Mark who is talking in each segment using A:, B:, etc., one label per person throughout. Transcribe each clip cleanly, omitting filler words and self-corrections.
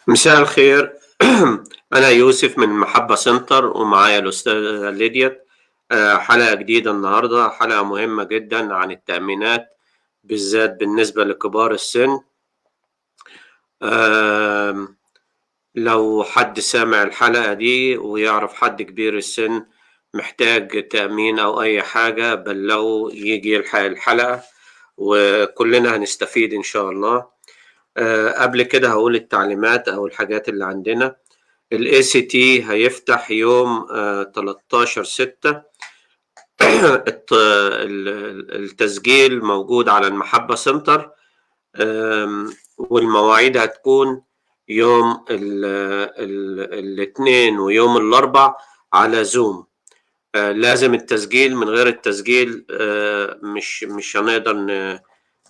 A: مساء الخير. أنا يوسف من محبة سنتر ومعايا الأستاذة ليديا. حلقة جديدة النهاردة، حلقة مهمة جدا عن التأمينات بالذات بالنسبة لكبار السن. آم، لو حد سامع الحلقة دي ويعرف حد كبير السن محتاج تأمين أو أي حاجة بلغه يجي يلحق الحلقة وكلنا هنستفيد إن شاء الله. قبل كده هقول التعليمات أو الحاجات اللي عندنا. ال ACT هيفتح يوم 13/6. التسجيل موجود على المحبة سنتر، والمواعيد هتكون يوم الاثنين ويوم الأربع على زوم. لازم التسجيل، من غير التسجيل مش هنقدر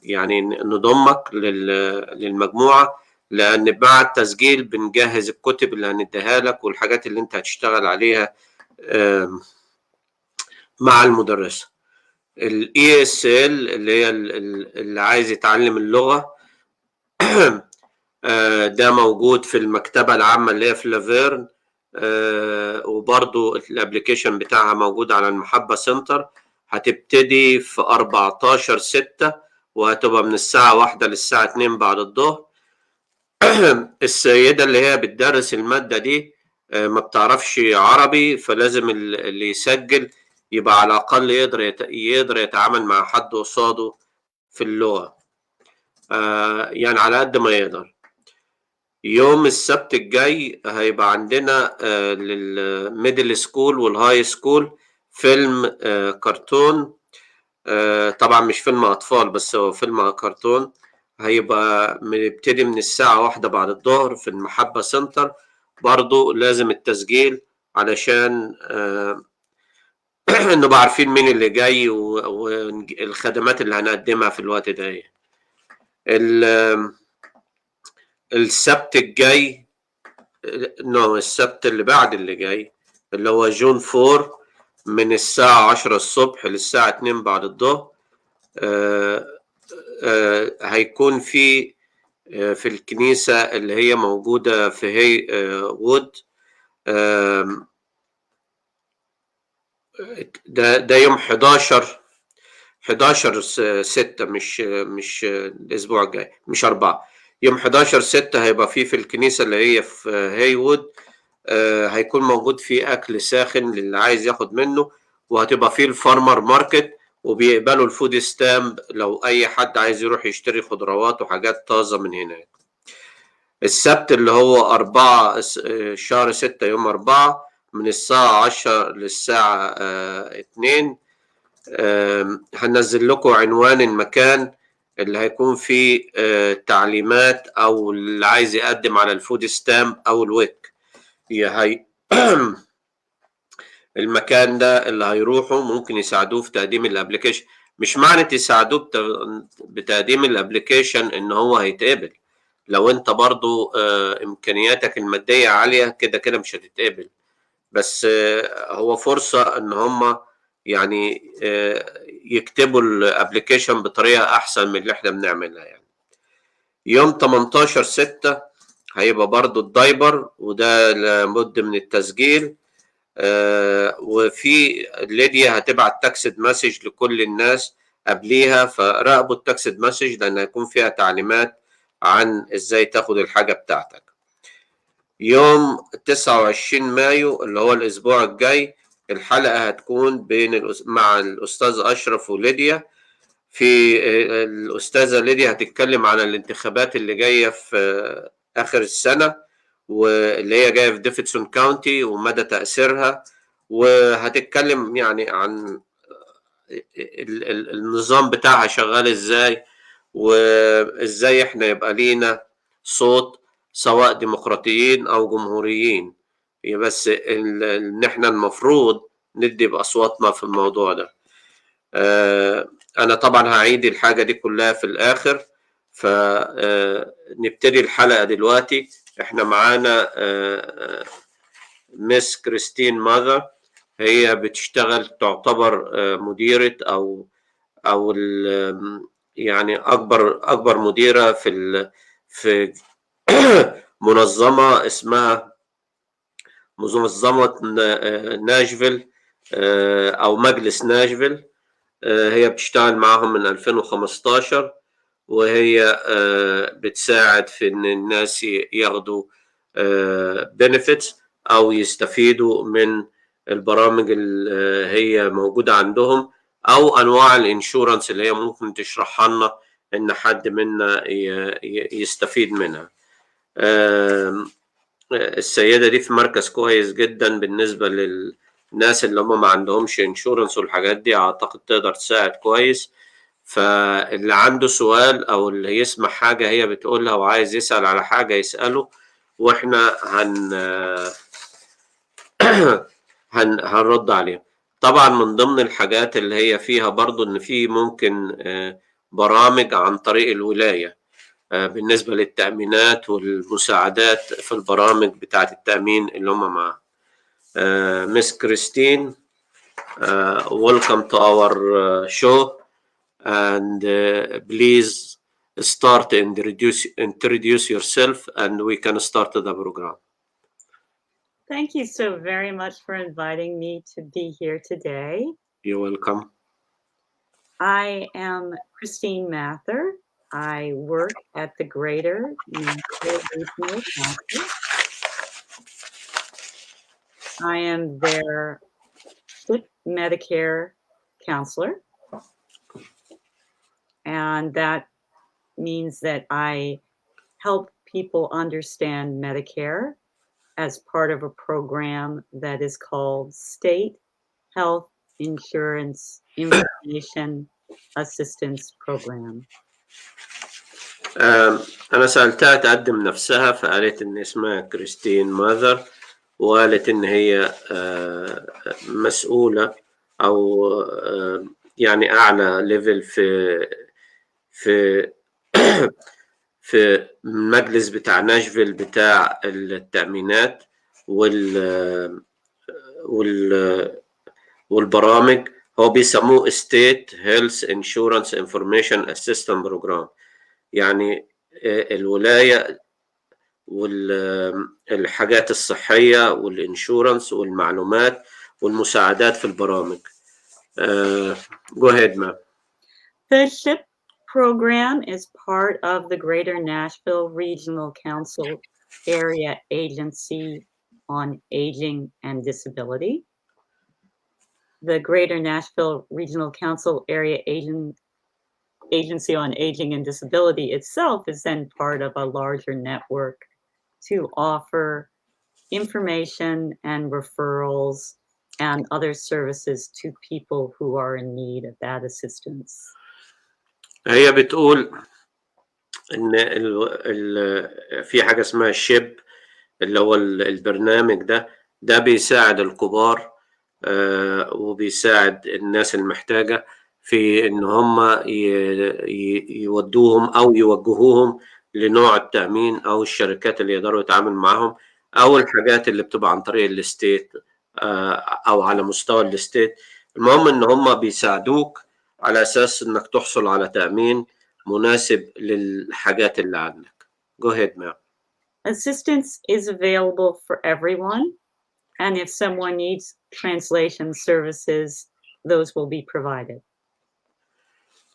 A: يعني نضمك للمجموعة، لأن مع التسجيل بنجهز الكتب اللي هنديها لك والحاجات اللي أنت هتشتغل عليها مع المدرسة. ال ESL اللي هي اللي عايز يتعلم اللغة ده موجود في المكتبة العامة اللي هي في لافيرن، وبرضو الابليكيشن بتاعها موجود على المحبة سنتر. هتبتدي في 14/6 وهتبقى من الساعة 1 للساعة 2 بعد الظهر. السيدة اللي هي بتدرس المادة دي ما بتعرفش عربي، فلازم اللي يسجل يبقى على الأقل يقدر يتعامل مع حد قصاده في اللغة، يعني على قد ما يقدر. يوم السبت الجاي هيبقى عندنا للميدل سكول والهاي سكول فيلم كرتون. طبعا مش فيلم أطفال، بس هو فيلم كرتون. هيبقى بنبتدي من الساعة 1 بعد الظهر في المحبة سنتر. برضو لازم التسجيل علشان نبقى عارفين مين اللي جاي والخدمات اللي هنقدمها في الوقت ده. السبت الجاي، السبت اللي بعد اللي جاي اللي هو جون 4 من الساعة 10 الصبح للساعة 2 بعد الظهر، هيكون في الكنيسة اللي هي موجودة في هي وود. ده يوم 11/6، مش الأسبوع الجاي، مش 4. يوم 11/6 هيبقى في الكنيسة اللي هي في هيوود. هيكون موجود فيه أكل ساخن للي عايز ياخد منه، وهتبقى فيه الفارمر ماركت، وبيقبلوا الفود ستامب لو أي حد عايز يروح يشتري خضروات وحاجات طازة من هناك. السبت اللي هو 4/6 يوم 4 من الساعة 10 للساعة 2. هنزل لكم عنوان المكان اللي هيكون فيه تعليمات، أو اللي عايز يقدم على الفود ستامب أو الويك هي المكان ده اللي هيروحوا ممكن يساعدوه في تقديم الابليكيشن. مش معنى يساعدوه بتقديم الابليكيشن ان هو هيتقبل. لو انت برضو امكانياتك المادية عالية كده كده مش هتتقبل، بس هو فرصة ان هم يعني يكتبوا الابليكيشن بطريقة احسن من اللي احنا بنعملها. يعني يوم 18/6 هيبقى برضو الدايبر، وده لابد من التسجيل. وفي ليديا هتبعت تكست مسج لكل الناس قبليها، فراقبوا التكست مسج لان هيكون فيها تعليمات عن ازاي تاخد الحاجة بتاعتك. يوم 29 مايو اللي هو الاسبوع الجاي الحلقة هتكون مع الاستاذ اشرف وليديا. في الاستاذة ليديا هتتكلم عن الانتخابات اللي جاية في اخر السنة، واللي هي جاية في ديفيدسون كاونتي ومدى تأثيرها، وهتتكلم يعني عن النظام بتاعها شغال ازاي، وازاي احنا يبقى لينا صوت سواء ديمقراطيين او جمهوريين هي بس إن إحنا المفروض ندّي بأصواتنا في الموضوع ده. أنا طبعًا هاعيد الحاجة دي كلّها في الآخر، ف نبتدي الحلقة دلوقتي. إحنا معانا Miss Christine Mather، هي بتشتغل تعتبر مديرة أو يعني أكبر مديرة في منظمة اسمها منظمة ناشفيل، أو مجلس ناشفيل. هي بتشتغل معاهم من 2015، وهي بتساعد في إن الناس ياخدوا benefits أو يستفيدوا من البرامج اللي هي موجودة عندهم، أو أنواع الانشورنس اللي هي ممكن تشرحها لنا إن حد منا يستفيد منها. السيدة دي في مركز كويس جدا بالنسبة للناس اللي هم ما عندهمش انشورنس والحاجات دي، أعتقد تقدر تساعد كويس. فاللي عنده سؤال أو اللي يسمع حاجة هي بتقولها وعايز يسأل على حاجة يسأله، وإحنا هنرد عليها. طبعا من ضمن الحاجات اللي هي فيها برضو إن في ممكن برامج عن طريق الولاية بالنسبة للتأمينات والمساعدات في البرامج بتاعة التأمين اللي هم معاها. مس كريستين، welcome to our show, and please start and introduce yourself, and we can start the program.
B: Thank you so very much for inviting me to be here today.
A: You're welcome.
B: I am Christine Mather. I work at the Greater Nashville Regional Council. I am their SHIP Medicare counselor, and that means that I help people understand Medicare as part of a program that is called State Health Insurance Information Assistance Program.
A: أنا سألتها تقدم نفسها، فقالت إن اسمها كريستين ماذر، وقالت إن هي مسؤولة أو يعني أعلى ليفل في في المجلس بتاع ناشفيل بتاع التأمينات والبرامج. هو بيسموه State Health Insurance Information Assistance Program، يعني الولاية والحاجات الصحية والإنشورنس والمعلومات والمساعدات في البرامج. Go ahead, ma'am.
B: The SHIP program is part of the Greater Nashville Regional Council Area Agency on Aging and Disability. The Greater Nashville Regional Council Area Agency on Aging and Disability itself is then part of a larger network to offer information and referrals and other services to people who are in need of that assistance.
A: هي بتقول إن في حاجة اسمها الشيب، اللي هو البرنامج ده بيساعد الكبار وبيساعد الناس المحتاجة في إن هم يودوهم أو يوجهوهم لنوع التأمين أو الشركات اللي يقدروا يتعامل معهم، أو الحاجات اللي بتبقى عن طريق الستيت أو على مستوى الستيت. المهم إن هم بيساعدوك على أساس إنك تحصل على تأمين مناسب للحاجات اللي عندك. Go ahead, ma'am.
B: Assistance is available for everyone, and if someone needs translation services, those will be provided.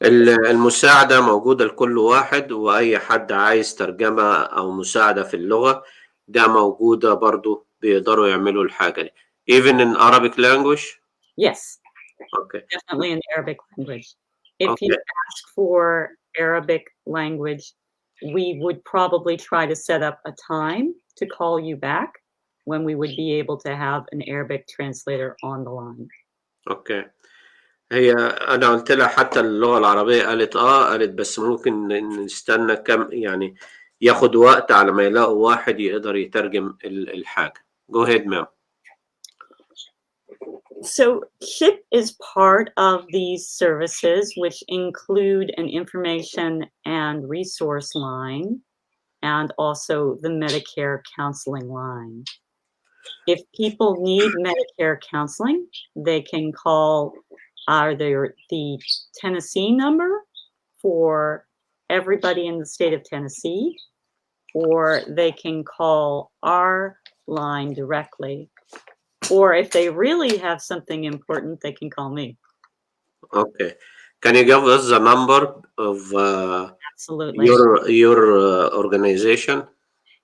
A: المساعدة موجودة لكل واحد، وأي حد عايز ترجمة أو مساعدة في اللغة ده موجودة برضو، بيقدروا يعملوا الحاجة دي. Even in Arabic language?
B: Yes.
A: Okay.
B: Definitely in Arabic language. If
A: Okay.
B: you ask for Arabic language, we would probably try to set up a time to call you back when we would be able to have an Arabic translator on the line.
A: Okay. هي أنا قلت لها حتى اللغة العربية، قالت بس ممكن نستنى كم، يعني ياخد وقت على ما يلاقوا واحد يقدر يترجم الحاجة. Go ahead, ma'am.
B: So SHIP is part of these services, which include an information and resource line and also the Medicare counseling line. If people need Medicare counseling, they can call either the Tennessee number for everybody in the state of Tennessee, or they can call our line directly. Or if they really have something important, they can call me.
A: Okay. Can you give us the number of
B: Absolutely.
A: your organization?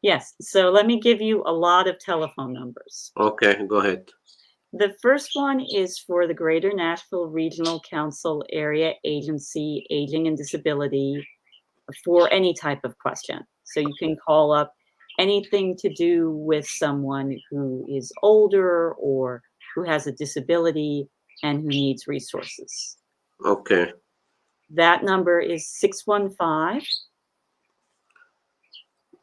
B: Yes. So let me give you a lot of telephone numbers.
A: Okay, go ahead.
B: The first one is for the Greater Nashville Regional Council Area Agency, Aging and Disability, for any type of question. So you can call up anything to do with someone who is older or who has a disability and who needs resources.
A: Okay.
B: That number is 615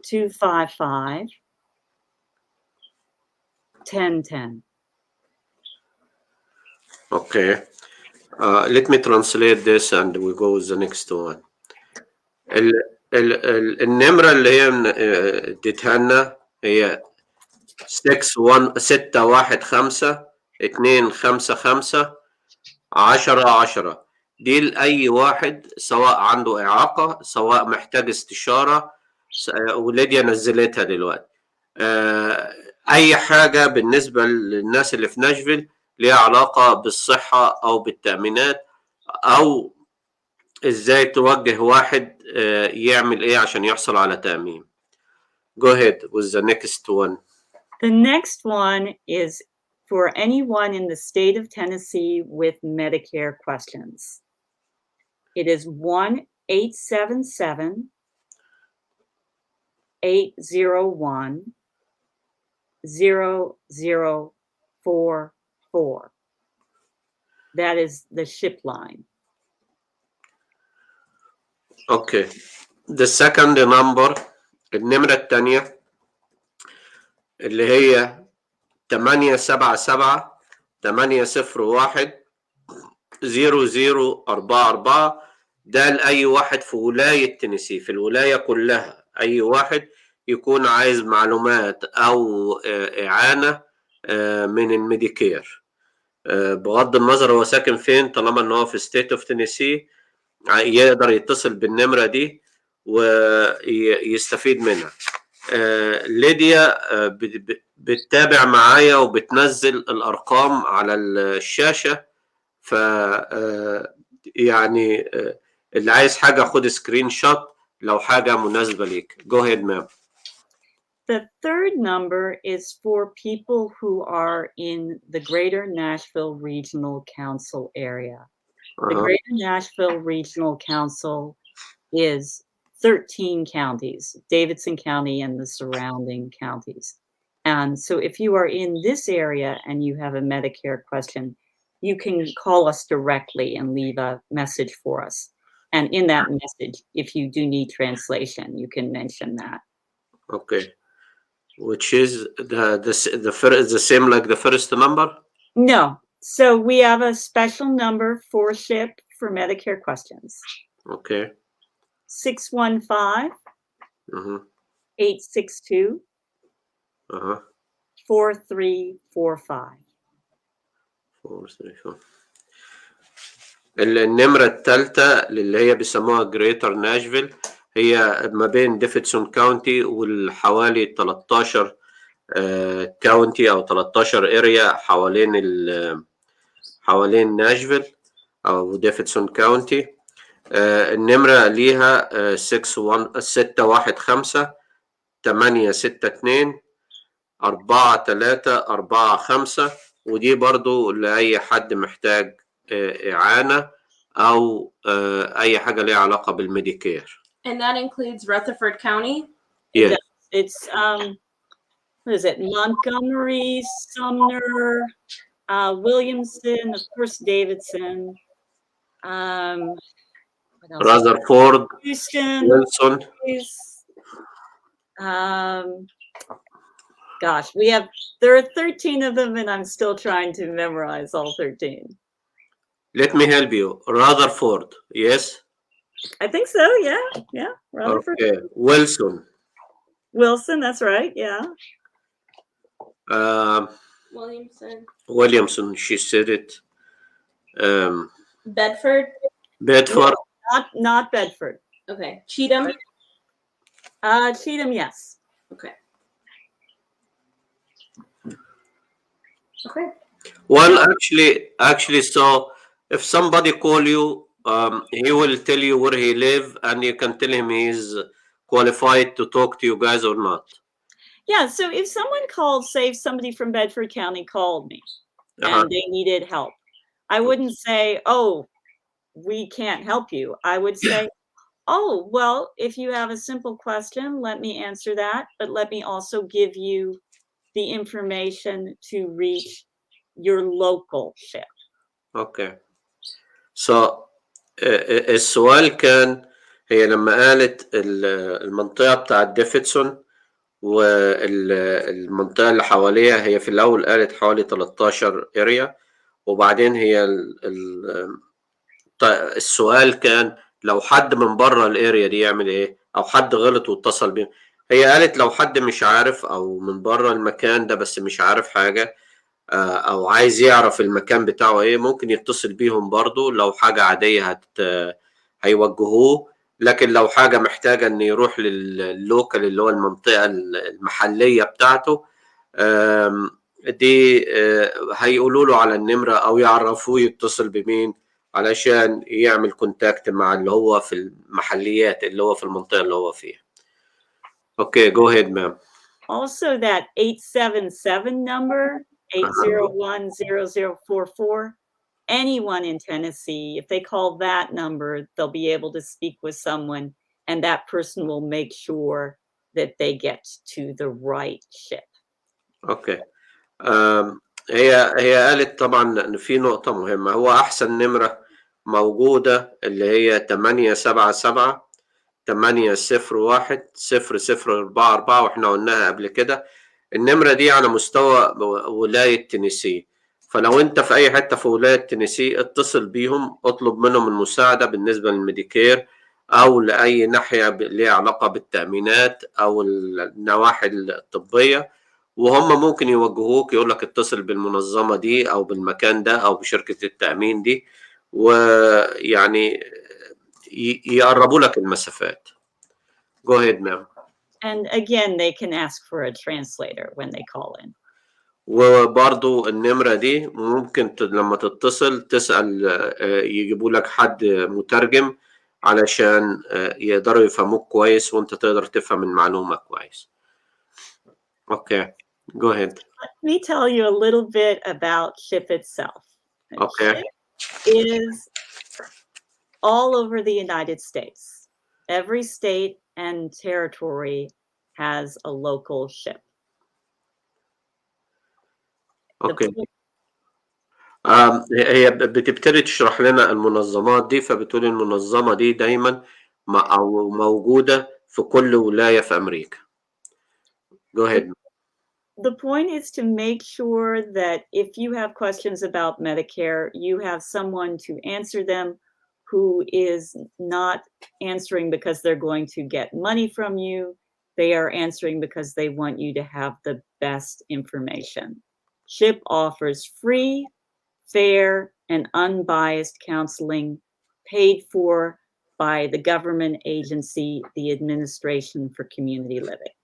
B: 255 1010.
A: Okay. Let me translate this and we go with the next one. النمرة اللي هي اديتها لنا هي 615 255 1010. دي لأي واحد سواء عنده إعاقة سواء محتاج استشارة، وليديا نزلتها دلوقتي. أي حاجة بالنسبة للناس اللي في ناشفيل ليها علاقة بالصحة أو بالتأمينات أو إزاي توجه واحد يعمل إيه عشان يحصل على تأمين. Go ahead with the next one.
B: The next one is for anyone in the state of Tennessee with Medicare questions. It is 1-877-801-0044. That is the SHIP line.
A: Okay. The second number النمرة الثانية اللي هي 877 801 0044. ده لأي واحد في ولاية تينيسي، في الولاية كلها، أي واحد يكون عايز معلومات أو إعانة من الميديكير، بغض النظر هو ساكن فين، طالما إن هو في ستيت اوف تينيسي يقدر يتصل بالنمرة دي ويستفيد منها. ليديا بتتابع معايا وبتنزل الأرقام على الشاشة، ف يعني اللي عايز حاجة خد سكرين شوت لو حاجة مناسبة ليك. Go ahead, ma'am.
B: The third number is for people who are in the Greater Nashville Regional Council area. The Greater Nashville Regional Council is 13 counties, Davidson County and the surrounding counties. And so if you are in this area and you have a Medicare question, you can call us directly and leave a message for us. And in that message, if you do need translation, you can mention that.
A: Okay. Which is the same like the first number?
B: No. So we have a special number for SHIP for Medicare questions.
A: Okay.
B: 615 862 4345.
A: 434. النمرة الثالثة اللي هي بيسموها جريتر ناشفيل هي ما بين ديفيدسون كاونتي والحوالي 13 كاونتي او 13 اريا حوالين ناشفيل او ديفيدسون كاونتي. النمرة ليها 615 862 4345، ودي برضو لأي حد محتاج إعانة أو أي حاجة ليها علاقة بالميديكير.
C: And that includes Rutherford County?
A: Yes.
B: It's what is it? Montgomery, Sumner, Williamson, of course, Davidson, what else?
A: Rutherford,
B: Houston,
A: Wilson.
B: Gosh, there are 13 of them, and I'm still trying to memorize all 13.
A: Let me help you. Rutherford, yes?
B: I think so, yeah. Rutherford.
A: Okay. Wilson.
B: Wilson, that's right, yeah.
C: Williamson.
A: She said it.
C: Bedford.
A: Bedford.
B: Not Bedford.
C: Okay. Cheatham.
B: Cheatham, yes.
C: Okay. Okay.
A: Well, actually, so if somebody call you, he will tell you where he live, and you can tell him he's qualified to talk to you guys or not.
B: Yeah, so if someone called, say if somebody from Bedford County called me
A: Uh-huh.
B: and they needed help, I wouldn't say, oh, we can't help you. I would say, oh, well, if you have a simple question, let me answer that, but let me also give you the information to reach your local ship.
A: اوكي. So السؤال كان هي لما قالت المنطقة بتاعت ديفيدسون والمنطقة اللي حواليها، هي في الأول قالت حوالي 13 اريا، وبعدين هي السؤال كان لو حد من بره الاريا دي يعمل ايه، او حد غلط واتصل بيه. هي قالت لو حد مش عارف او من بره المكان ده بس مش عارف حاجة، او عايز يعرف المكان بتاعه ايه، ممكن يتصل بيهم برضو. لو حاجة عادية هيوجهوه، لكن لو حاجة محتاجة ان يروح لللوكال اللي هو المنطقة المحلية بتاعته، دي هيقولوا له على النمرة او يعرفوه يتصل بمين علشان يعمل كونتاكت مع اللي هو في المحليات اللي هو في المنطقة اللي هو فيها. Okay, go ahead, ma'am.
B: Also, that 877 number, 801-0044, anyone in Tennessee, if they call that number, they'll be able to speak with someone, and that person will make sure that they get to the right ship.
A: Okay. هي قالت طبعا ان في نقطة مهمة. هو احسن نمرة موجودة اللي هي 877 801 0044، واحنا قلناها قبل كده. النمرة دي على مستوى ولاية تينيسي، فلو انت في اي حتة في ولاية تينيسي اتصل بيهم، اطلب منهم المساعدة بالنسبة للميديكير او لاي ناحية ليها علاقة بالتأمينات او النواحي الطبية، وهم ممكن يوجهوك، يقول لك اتصل بالمنظمة دي أو بالمكان ده أو بشركة التأمين دي، ويعني يقربوا لك المسافات. Go ahead, ma'am.
B: And again, they can ask for a translator when they call in.
A: وبرضو النمرة دي ممكن لما تتصل تسأل يجيبوا لك حد مترجم علشان يقدروا يفهموك كويس وانت تقدر تفهم المعلومة كويس. Okay, go ahead.
B: Let me tell you a little bit about SHIP itself.
A: Okay.
B: SHIP is all over the United States. Every state and territory has a local ship.
A: Okay. هي بتبتدي تشرح لنا المنظمات دي، فبتقول المنظمة دي دايما أو موجودة في كل ولاية في أمريكا. Go ahead.
B: The point is to make sure that if you have questions about Medicare, you have someone to answer them who is not answering because they're going to get money from you. They are answering because they want you to have the best information. SHIP offers free, fair, and unbiased counseling paid for by the government agency, the Administration for Community Living.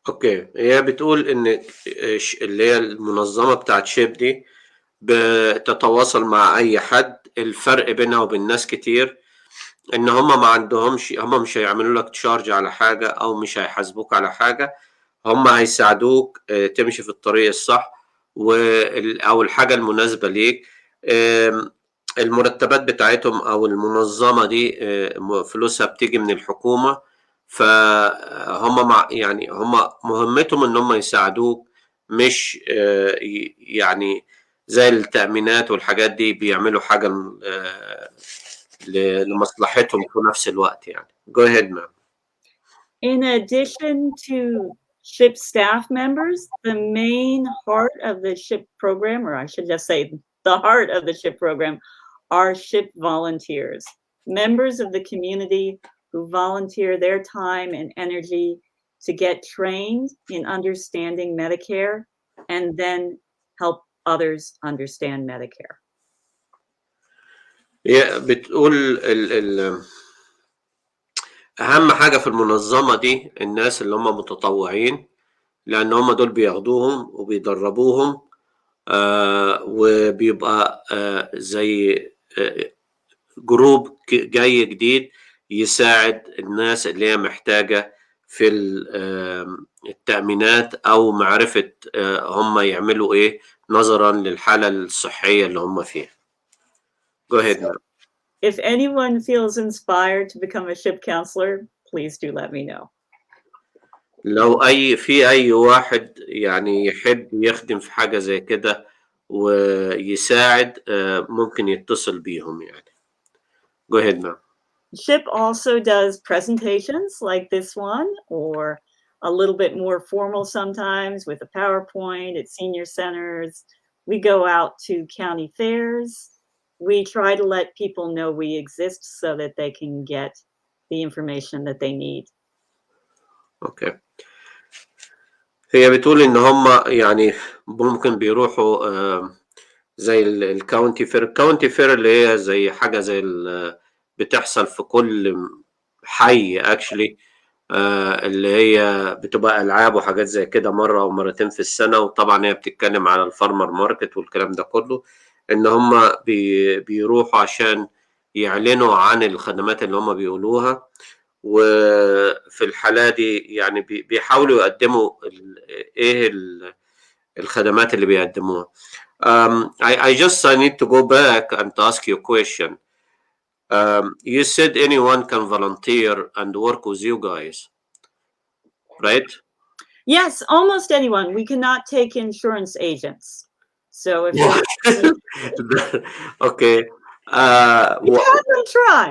A: اوكي. هي بتقول ان اللي هي المنظمة بتاعت شيب دي بتتواصل مع اي حد. الفرق بينها وبين ناس كتير ان هم ما عندهمش، هم مش هيعملوا لك تشارج على حاجة او مش هيحاسبوك على حاجة، هم هيساعدوك تمشي في الطريق الصح او الحاجة المناسبة ليك. المرتبات بتاعتهم او المنظمة دي فلوسها بتيجي من الحكومة، فهم يعني هم مهمتهم ان هم يساعدوك، مش يعني زي التأمينات والحاجات دي بيعملوا حاجة لمصلحتهم في نفس الوقت يعني. Go ahead, ma'am.
B: In addition to SHIP staff members, the main heart of the SHIP program, or I should just say the heart of the SHIP program, are SHIP volunteers, members of the community who volunteer their time and energy to get trained in understanding Medicare and then help others understand Medicare.
A: هي بتقول أهم حاجة في المنظمة دي الناس اللي هم متطوعين، لأن هم دول بياخدوهم وبيدربوهم وبيبقى زي جروب جاي جديد يساعد الناس اللي هي محتاجة في التأمينات أو معرفة هم يعملوا إيه نظرا للحالة الصحية اللي هم فيها. Go ahead now.
B: If anyone feels inspired to become a SHIP counselor, please do let me know.
A: لو في أي واحد يعني يحب يخدم في حاجة زي كده ويساعد ممكن يتصل بيهم يعني. Go ahead now.
B: SHIP also does presentations like this one, or a little bit more formal sometimes with a PowerPoint at senior centers. We go out to county fairs. We try to let people know we exist so that they can get the information that they need.
A: اوكي. هي بتقول ان هم يعني ممكن بيروحوا زي الكاونتي فير. الكاونتي فير اللي هي زي حاجة زي بتحصل في كل حي اكشلي، اللي هي بتبقى العاب وحاجات زي كده مرة او مرتين في السنة. وطبعا هي بتتكلم على الفارمر ماركت والكلام ده كله، ان هم بيروحوا عشان يعلنوا عن الخدمات اللي هم بيقولوها. وفي الحالة دي يعني بيحاولوا يقدموا ايه الخدمات اللي بيقدموها. I need to go back and ask you a question. You said anyone can volunteer and work with you guys, right?
B: Yes, almost anyone. We cannot take insurance agents. So if
A: okay.
B: you have them try.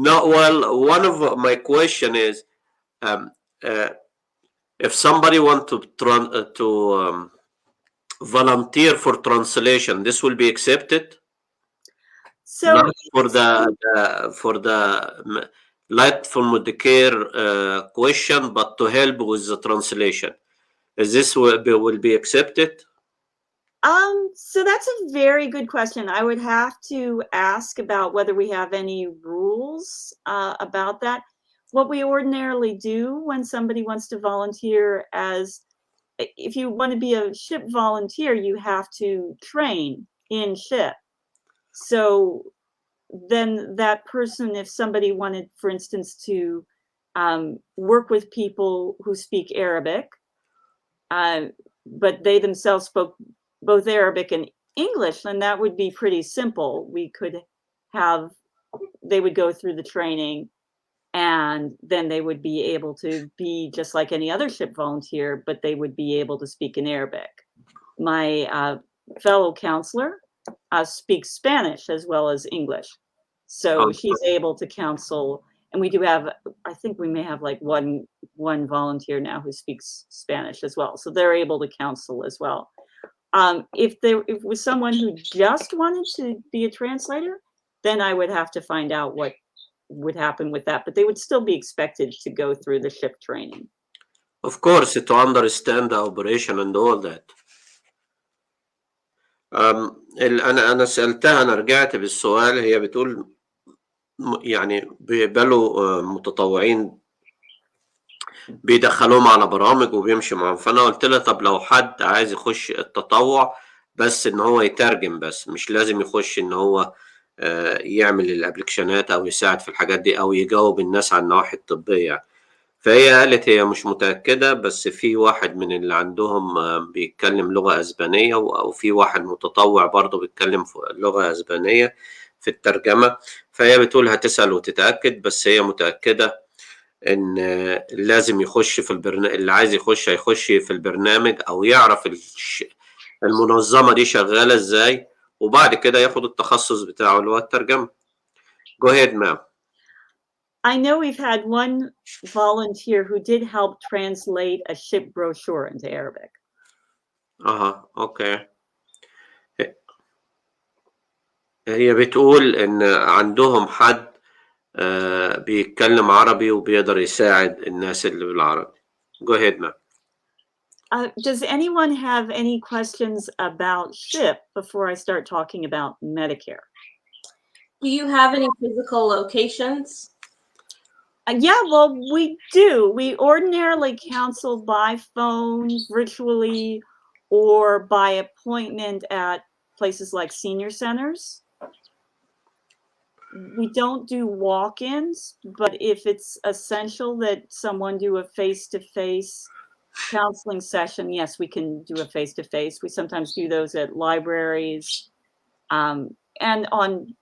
A: No, well, one of my question is, if somebody want to volunteer for translation, this will be accepted.
B: So
A: not for the like from Medicare question, but to help with the translation. Is this will be accepted?
B: So that's a very good question. I would have to ask about whether we have any rules about that. What we ordinarily do when somebody wants to volunteer, as if you want to be a SHIP volunteer, you have to train in SHIP. So then that person, if somebody wanted, for instance, to work with people who speak Arabic, but they themselves spoke both Arabic and English, then that would be pretty simple. We could have, they would go through the training and then they would be able to be just like any other SHIP volunteer, but they would be able to speak in Arabic. My fellow counselor speaks Spanish as well as English. So she's able to counsel, and we do have, I think we may have like one volunteer now who speaks Spanish as well. So they're able to counsel as well. If it was someone who just wanted to be a translator, then I would have to find out what would happen with that, but they would still be expected to go through the SHIP training.
A: Of course, to understand the operation and all that. أنا سألتها، أنا رجعت بالسؤال. هي بتقول يعني بيقبلوا متطوعين بيدخلوهم على برامج وبيمشي معاهم. فأنا قلت لها طب لو حد عايز يخش التطوع بس إن هو يترجم بس، مش لازم يخش إن هو يعمل الابلكيشنات أو يساعد في الحاجات دي أو يجاوب الناس عن النواحي الطبية. فهي قالت هي مش متأكدة، بس في واحد من اللي عندهم بيتكلم لغة أسبانية، أو في واحد متطوع برضه بيتكلم لغة أسبانية في الترجمة. فهي بتقول هتسأل وتتأكد، بس هي متأكدة إن لازم يخش في البرنامج. اللي عايز يخش هيخش في البرنامج أو يعرف المنظمة دي شغالة إزاي، وبعد كده ياخد التخصص بتاعه اللي هو الترجمة. Go ahead, ma'am.
B: I know we've had one volunteer who did help translate a SHIP brochure into Arabic.
A: اوكي. هي بتقول ان عندهم حد بيتكلم عربي وبيقدر يساعد الناس اللي بالعربي. Go ahead, ma'am.
B: Does anyone have any questions about SHIP before I start talking about Medicare?
C: Do you have any physical locations?
B: Yeah, well, we do. We ordinarily counsel by phone, virtually, or by appointment at places like senior centers. We don't do walk-ins, but if it's essential that someone do a face-to-face counseling session, yes, we can do a face-to-face. We sometimes do those at libraries, and on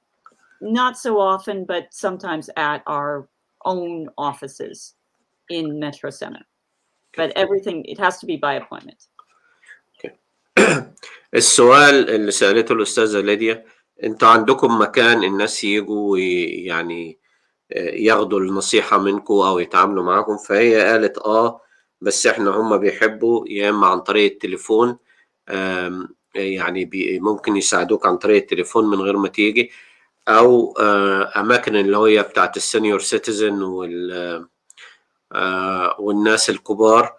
B: not so often, but sometimes at our own offices in Metro Center. But everything, it has to be by appointment.
A: السؤال اللي سألته الأستاذة ليديا، انتوا عندكم مكان الناس يجوا يعني ياخدوا النصيحة منكم أو يتعاملوا معاكم؟ فهي قالت بس احنا هم بيحبوا يا إما عن طريق التليفون، يعني ممكن يساعدوك عن طريق التليفون من غير ما تيجي، أو أماكن اللي هي بتاعت السينيور سيتيزن والناس الكبار،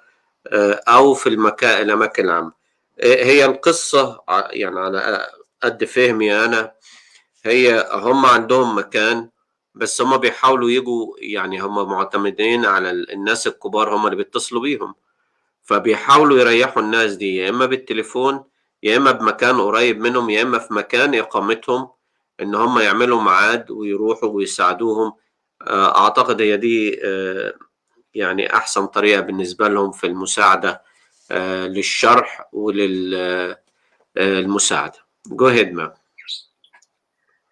A: أو في الأماكن العامة. هي القصة يعني على قد فهمي أنا، هي هم عندهم مكان بس هم بيحاولوا يجوا، يعني هم معتمدين على الناس الكبار هم اللي بيتصلوا بيهم، فبيحاولوا يريحوا الناس دي يا إما بالتليفون يا إما بمكان قريب منهم يا إما في مكان إقامتهم إن هم يعملوا ميعاد ويروحوا ويساعدوهم. أعتقد هي دي يعني أحسن طريقة بالنسبة لهم في المساعدة للشرح وللمساعدة. Go ahead, ma'am.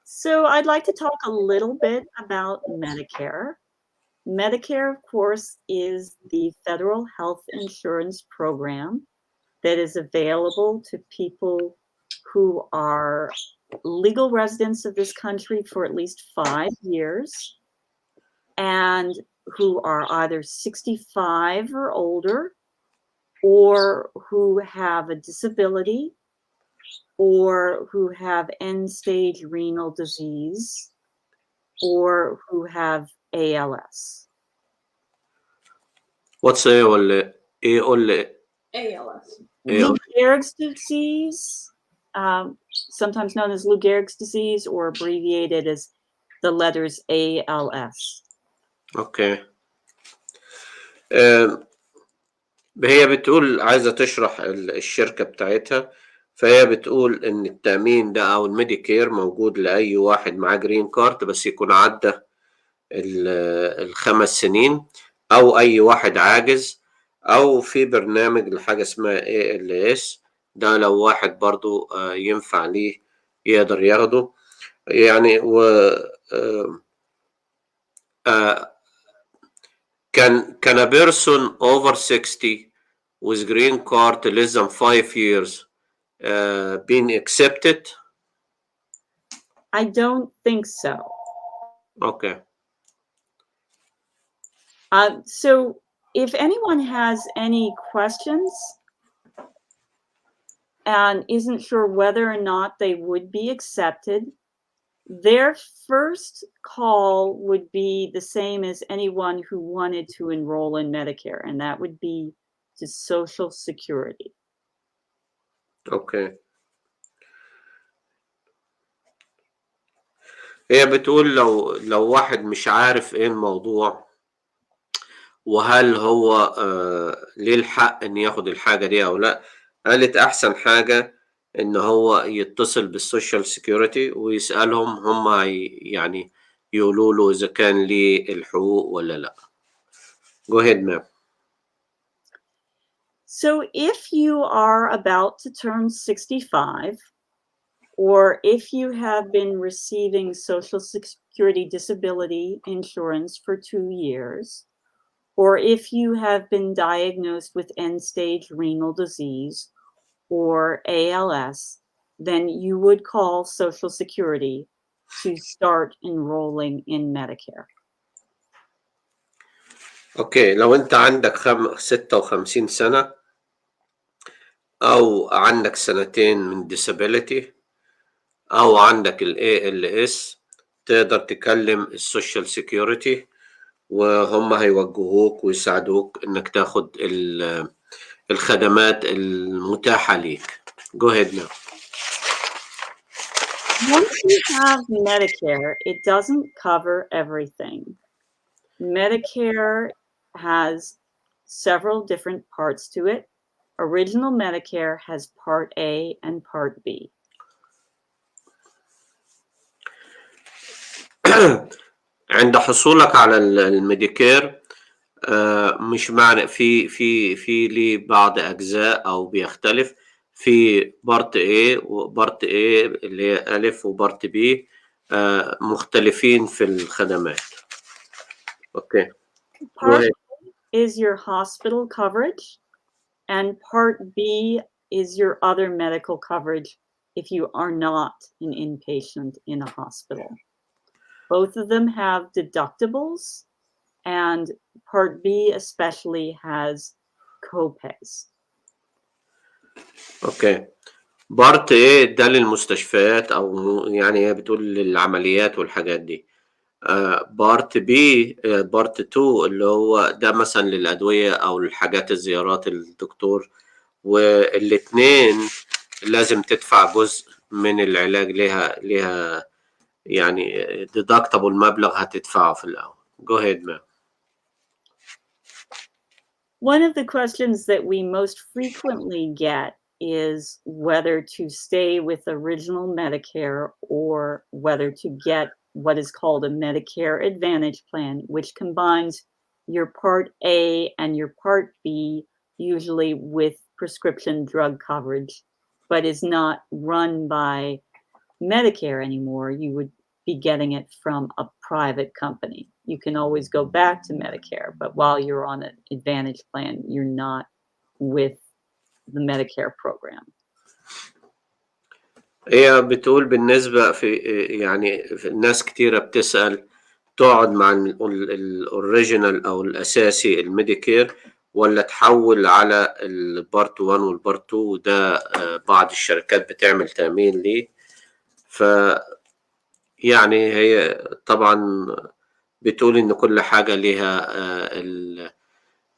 B: So I'd like to talk a little bit about Medicare. Medicare, of course, is the federal health insurance program that is available to people who are legal residents of this country for at least 5 years and who are either 65 or older, or who have a disability, or who have end-stage renal disease, or who have ALS.
A: What's ALS?
C: ALS.
B: Lou Gehrig's disease, sometimes known as Lou Gehrig's disease, or abbreviated as the letters ALS.
A: اوكي. هي بتقول عايزة تشرح الشركة بتاعتها، فهي بتقول ان التأمين ده او الميديكير موجود لأي واحد معاه جرين كارد بس يكون عدى ال5 سنين، او اي واحد عاجز، او في برنامج لحاجة اسمها ALS ده لو واحد برضو ينفع ليه يقدر ياخده يعني. Can a person over 60 with green card less than 5 years being accepted?
B: I don't think so.
A: Okay.
B: So if anyone has any questions and isn't sure whether or not they would be accepted, their first call would be the same as anyone who wanted to enroll in Medicare, and that would be to Social Security.
A: Okay. هي بتقول لو واحد مش عارف ايه الموضوع وهل هو ليه الحق ان ياخد الحاجة دي او لا، قالت احسن حاجة ان هو يتصل بالسوشيال سيكيورتي ويسألهم هم يعني يقولوا له اذا كان ليه الحقوق ولا لا. Go ahead, ma'am.
B: So if you are about to turn 65, or if you have been receiving Social Security disability insurance for 2 years, or if you have been diagnosed with end-stage renal disease or ALS, then you would call Social Security to start enrolling in Medicare.
A: اوكي، لو انت عندك 56 سنة او عندك سنتين من disability او عندك ال ALS، تقدر تكلم السوشيال سيكيورتي وهم هيوجهوك ويساعدوك انك تاخد الخدمات المتاحة ليك. Go ahead now.
B: Once you have Medicare, it doesn't cover everything. Medicare has several different parts to it. Original Medicare has Part A and Part B.
A: عند حصولك على الميديكير، مش معنى في ليه بعض أجزاء أو بيختلف. في بارت A وبارت A اللي هي ألف وبارت B مختلفين في الخدمات. أوكي.
B: Part A is your hospital coverage, and Part B is your other medical coverage if you are not an inpatient in a hospital. Both of them have deductibles, and Part B especially has copays.
A: أوكي. بارت A ده للمستشفيات أو يعني هي بتقول للعمليات والحاجات دي. بارت بي بارت 2 اللي هو ده مثلا للأدوية أو الحاجات الزيارات الدكتور، والاتنين لازم تدفع جزء من العلاج ليها يعني deductible مبلغ هتدفعه في الأول. Go ahead, ma'am.
B: One of the questions that we most frequently get is whether to stay with original Medicare or whether to get what is called a Medicare Advantage plan, which combines your Part A and your Part B, usually with prescription drug coverage, but is not run by Medicare anymore. You would be getting it from a private company. You can always go back to Medicare, but while you're on an Advantage plan, you're not with the Medicare program.
A: هي بتقول بالنسبة في يعني في ناس كتيرة بتسأل تقعد مع الأوريجينال أو الأساسي الميديكير ولا تحول على البارت 1 والبارت 2، وده بعض الشركات بتعمل تأمين ليه. ف يعني هي طبعا بتقول إن كل حاجة ليها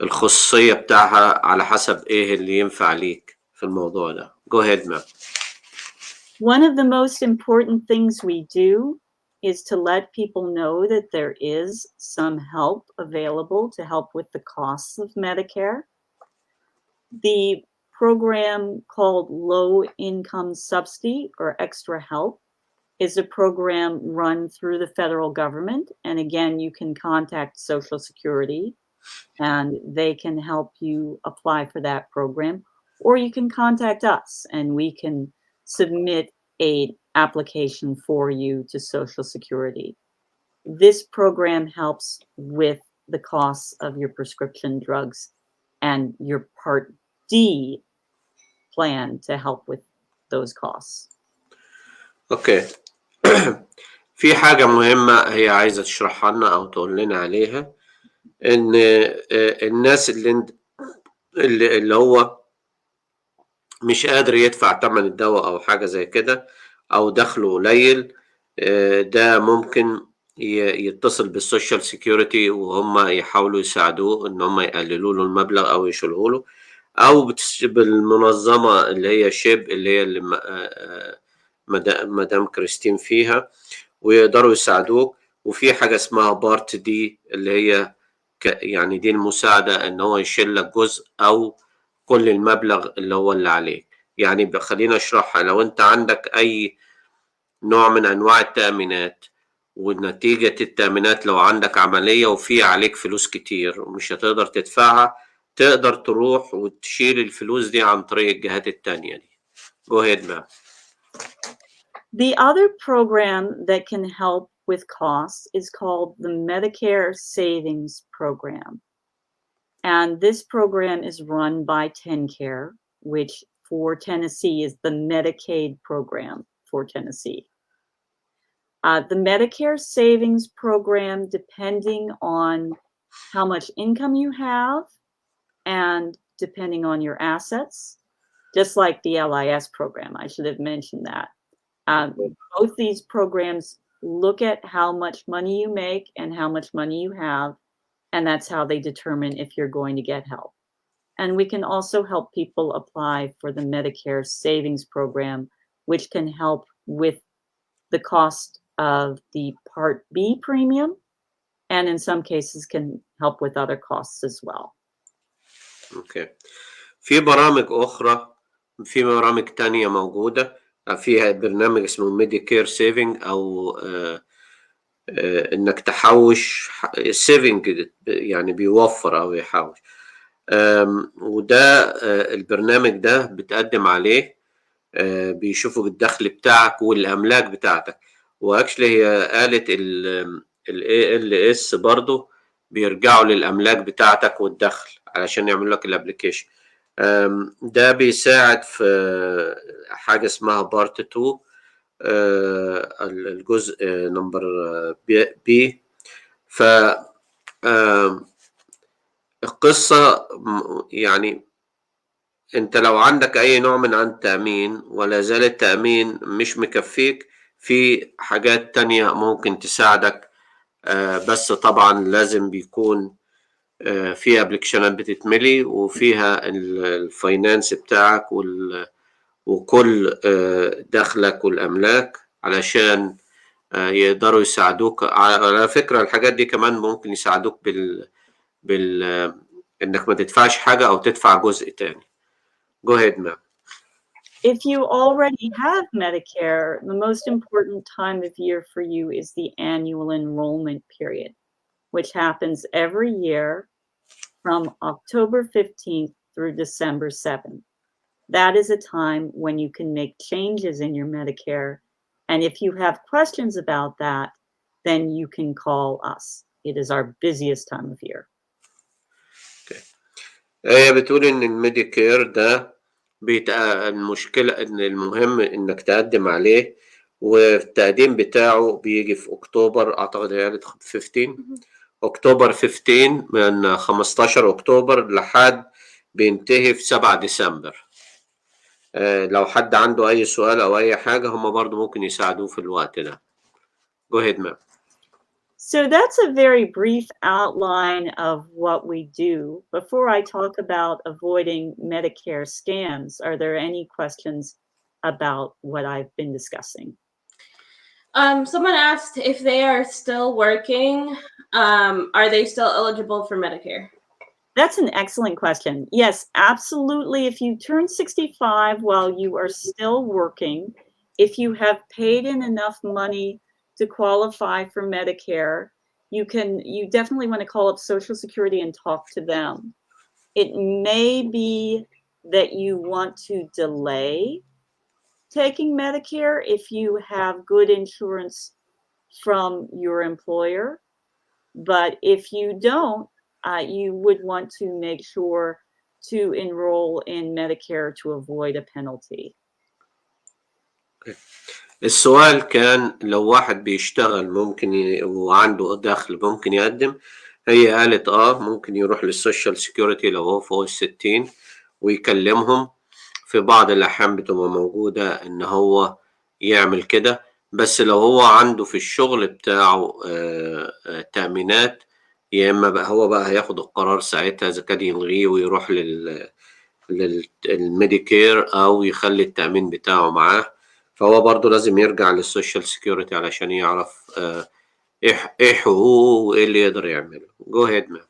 A: الخصوصية بتاعها على حسب إيه اللي ينفع ليك في الموضوع ده. Go ahead, ma'am.
B: One of the most important things we do is to let people know that there is some help available to help with the costs of Medicare. The program called Low Income Subsidy or Extra Help is a program run through the federal government. And again, you can contact Social Security and they can help you apply for that program, or you can contact us and we can submit an application for you to Social Security. This program helps with the costs of your prescription drugs and your Part D plan to help with those costs.
A: اوكي. في حاجة مهمة هي عايزة تشرحها لنا أو تقول لنا عليها، إن الناس اللي هو مش قادر يدفع تمن الدواء أو حاجة زي كده أو دخله قليل، ده ممكن يتصل بالسوشيال سيكيورتي وهم يحاولوا يساعدوه إن هم يقللوا له المبلغ أو يشيلوه له، أو بالمنظمة اللي هي شيب اللي هي اللي مدام كريستين فيها، ويقدروا يساعدوك. وفي حاجة اسمها بارت دي اللي هي يعني دي المساعدة إن هو يشيل لك جزء أو كل المبلغ اللي هو اللي عليك. يعني خلينا أشرحها. لو أنت عندك أي نوع من أنواع التأمينات ونتيجة التأمينات لو عندك عملية وفي عليك فلوس كتير ومش هتقدر تدفعها، تقدر تروح وتشيل الفلوس دي عن طريق الجهات التانية دي. Go ahead, ma'am.
B: The other program that can help with costs is called the Medicare Savings Program. And this program is run by TennCare, which for Tennessee is the Medicaid program for Tennessee. The Medicare Savings Program, depending on how much income you have, and depending on your assets, just like the LIS program. I should have mentioned that. Both these programs look at how much money you make and how much money you have, and that's how they determine if you're going to get help. And we can also help people apply for the Medicare Savings Program, which can help with the cost of the Part B premium, and in some cases can help with other costs as well.
A: اوكي. في برامج اخرى، في برامج تانية موجودة، فيها برنامج اسمه ميديكير سيفنج او انك تحوش. السيفنج يعني بيوفر او يحوش. وده البرنامج ده بتقدم عليه، بيشوفوا الدخل بتاعك والاملاك بتاعتك. واكشلي هي قالت ALS برضو بيرجعوا للاملاك بتاعتك والدخل علشان يعملوا لك الابليكيشن. ده بيساعد في حاجه اسمها بارت 2، الجزء نمبر بي. ف القصه يعني انت لو عندك اي نوع من التأمين ولا زال التأمين مش مكفيك، في حاجات تانية ممكن تساعدك. بس طبعا لازم بيكون في ابلكيشنات بتتملي وفيها الفاينانس بتاعك وكل دخلك والاملاك علشان يقدروا يساعدوك. على فكرة الحاجات دي كمان ممكن يساعدوك بال انك ما تدفعش حاجة او تدفع جزء تاني. Go ahead, ma'am.
B: If you already have Medicare, the most important time of year for you is the annual enrollment period, which happens every year from October 15th through December 7th. That is a time when you can make changes in your Medicare. And if you have questions about that, then you can call us. It is our busiest time of year.
A: هي بتقول ان الميديكير ده المشكلة ان المهم انك تقدم عليه، والتقديم بتاعه بيجي في اكتوبر. اعتقد هي 15 اكتوبر 15 من 15 اكتوبر لحد بينتهي في 7 ديسمبر. لو حد عنده اي سؤال او اي حاجة هم برضو ممكن يساعدوه في الوقت ده. Go ahead, ma'am.
B: So that's a very brief outline of what we do. Before I talk about avoiding Medicare scams, are there any questions about what I've been discussing?
C: Someone asked if they are still working, are they still eligible for Medicare?
B: That's an excellent question. Yes, absolutely. If you turn 65 while you are still working, if you have paid in enough money to qualify for Medicare, you definitely want to call up Social Security and talk to them. It may be that you want to delay taking Medicare if you have good insurance from your employer. But if you don't, you would want to make sure to enroll in Medicare to avoid a penalty.
A: السؤال كان لو واحد بيشتغل ممكن وعنده دخل ممكن يقدم. هي قالت ممكن يروح للسوشيال سيكيورتي لو هو فوق 60 ويكلمهم. في بعض الأحيان بتبقى موجودة إن هو يعمل كده، بس لو هو عنده في الشغل بتاعه تأمينات، يا إما بقى هو بقى هياخد القرار ساعتها إذا كان يلغيه ويروح للميديكير أو يخلي التأمين بتاعه معاه. فهو برضه لازم يرجع للسوشيال سيكيورتي علشان يعرف ايه حقوقه وايه اللي يقدر يعمله. Go ahead, ma'am.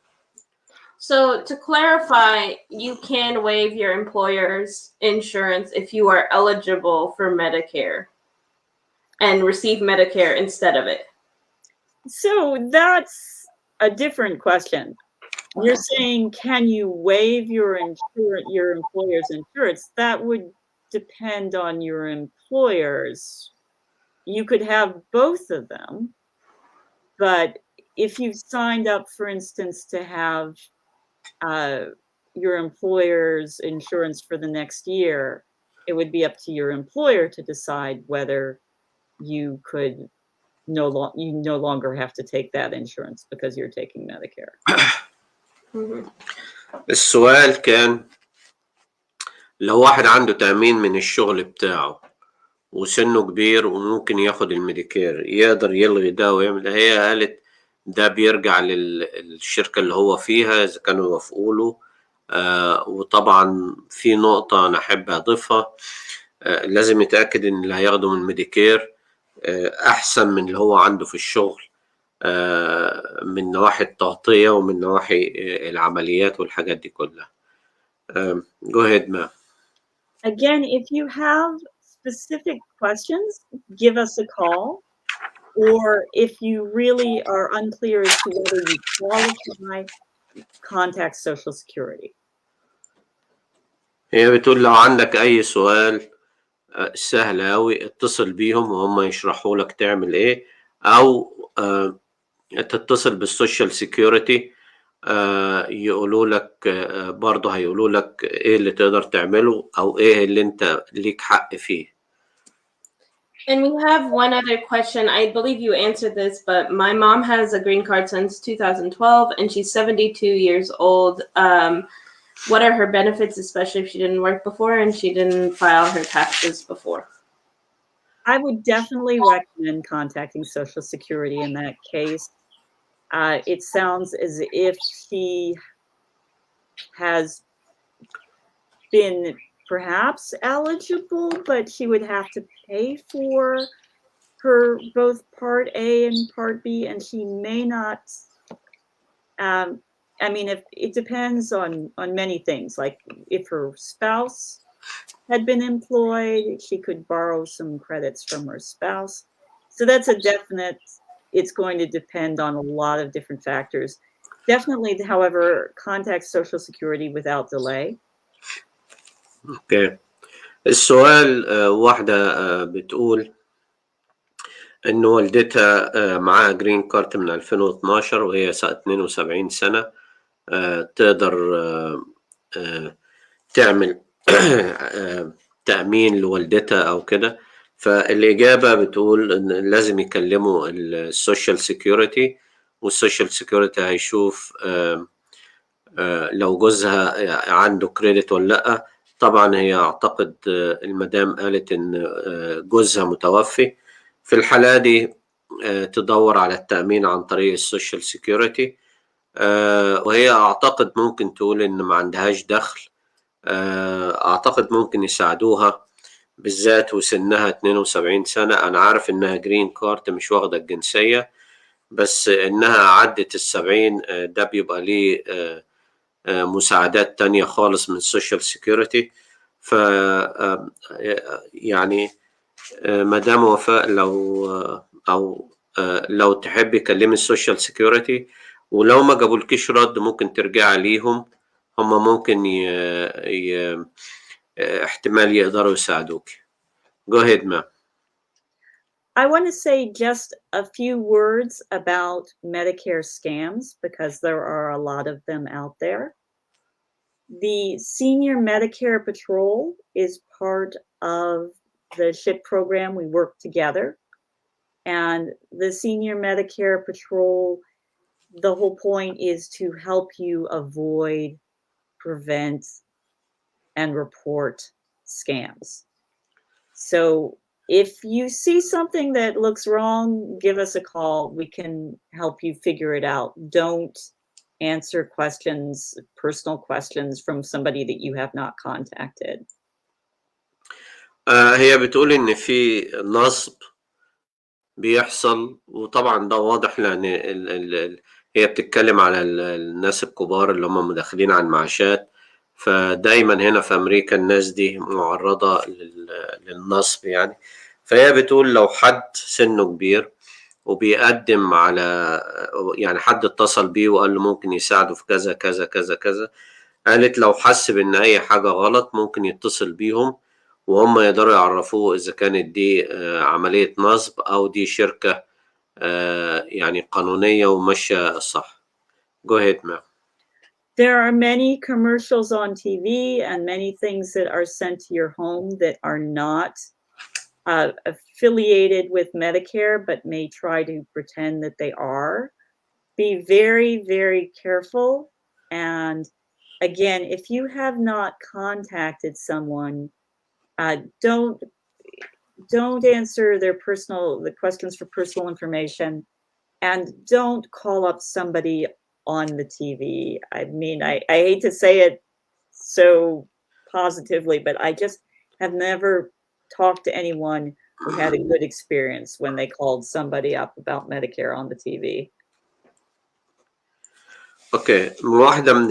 C: So to clarify, you can waive your employer's insurance if you are eligible for Medicare and receive Medicare instead of it.
B: So that's a different question. You're saying, can you waive your employer's insurance? That would depend on your employers. You could have both of them, but if you've signed up, for instance, to have your employer's insurance for the next year, it would be up to your employer to decide whether you could no longer have to take that insurance because you're taking Medicare.
C: Mhm.
A: السؤال كان لو واحد عنده تأمين من الشغل بتاعه وسنه كبير وممكن ياخد الميديكير يقدر يلغي ده ويعمل ده. هي قالت ده بيرجع للشركة اللي هو فيها إذا كانوا يوافقوا له. وطبعا في نقطة أنا أحب أضيفها. لازم يتأكد إن اللي هياخده من الميديكير أحسن من اللي هو عنده في الشغل، من نواحي التغطية ومن نواحي العمليات والحاجات دي كلها. Go ahead, ma'am.
B: Again, if you have specific questions, give us a call. Or if you really are unclear as to whether you qualify, contact Social Security.
A: هي بتقول لو عندك أي سؤال سهل أوي اتصل بيهم وهم يشرحوا لك تعمل إيه، أو تتصل بالسوشيال سيكيورتي يقولوا لك برضه هيقولوا لك إيه اللي تقدر تعمله أو إيه اللي أنت ليك حق فيه.
C: And we have one other question. I believe you answered this, but my mom has a green card since 2012 and she's 72 years old. What are her benefits, especially if she didn't work before and she didn't file her taxes before?
B: I would definitely recommend contacting Social Security in that case. It sounds as if she has been perhaps eligible, but she would have to pay for her both Part A and Part B, and she may not. I mean, if it depends on many things, like if her spouse had been employed, she could borrow some credits from her spouse. So that's a definite. It's going to depend on a lot of different factors. Definitely, however, contact Social Security without delay.
A: أوكي. السؤال واحدة بتقول إن والدتها معاها جرين كارت من 2012 وهي 72 سنة، تقدر تعمل تأمين لوالدتها أو كده. فالإجابة بتقول إن لازم يكلموا السوشيال سيكيورتي، والسوشيال سيكيورتي هيشوف لو جوزها عنده كريدت ولا لأ. طبعا هي أعتقد المدام قالت إن جوزها متوفي. في الحالة دي تدور على التأمين عن طريق السوشيال سيكيورتي، وهي أعتقد ممكن تقول إن ما عندهاش دخل. أعتقد ممكن يساعدوها بالذات وسنها 72 سنة. أنا عارف إنها جرين كارت مش واخدة الجنسية، بس إنها عدت 70 ده بيبقى ليه مساعدات تانية خالص من السوشيال سيكيورتي. ف يعني مدام وفاء لو تحبي كلمي السوشيال سيكيورتي، ولو ما جابولكيش رد ممكن ترجعي ليهم، هما ممكن احتمال يقدروا يساعدوكي. Go ahead, ma'am.
B: I want to say just a few words about Medicare scams because there are a lot of them out there. The Senior Medicare Patrol is part of the SHIP program. We work together. And the Senior Medicare Patrol, the whole point is to help you avoid, prevent, and report scams. So if you see something that looks wrong, give us a call. We can help you figure it out. Don't answer questions, personal questions from somebody that you have not contacted.
A: هي بتقول إن في نصب بيحصل، وطبعا ده واضح لأن هي بتتكلم على الناس الكبار اللي هم مدخلين على المعاشات. فدايما هنا في أمريكا الناس دي معرضة للنصب يعني. فهي بتقول لو حد سنه كبير وبيقدم على يعني حد اتصل بيه وقال له ممكن يساعده في كذا كذا كذا كذا، قالت لو حس بإن أي حاجة غلط ممكن يتصل بيهم وهم يقدروا يعرفوه إذا كانت دي عملية نصب أو دي شركة يعني قانونية وماشية صح. Go ahead, ma'am.
B: There are many commercials on TV and many things that are sent to your home that are not affiliated with Medicare, but may try to pretend that they are. Be very, very careful. And again, if you have not contacted someone, don't answer the questions for personal information, and don't call up somebody on the TV. I mean, I hate to say it so positively, but I just have never talked to anyone who had a good experience when they called somebody up about Medicare on the TV.
A: اوكي، واحدة من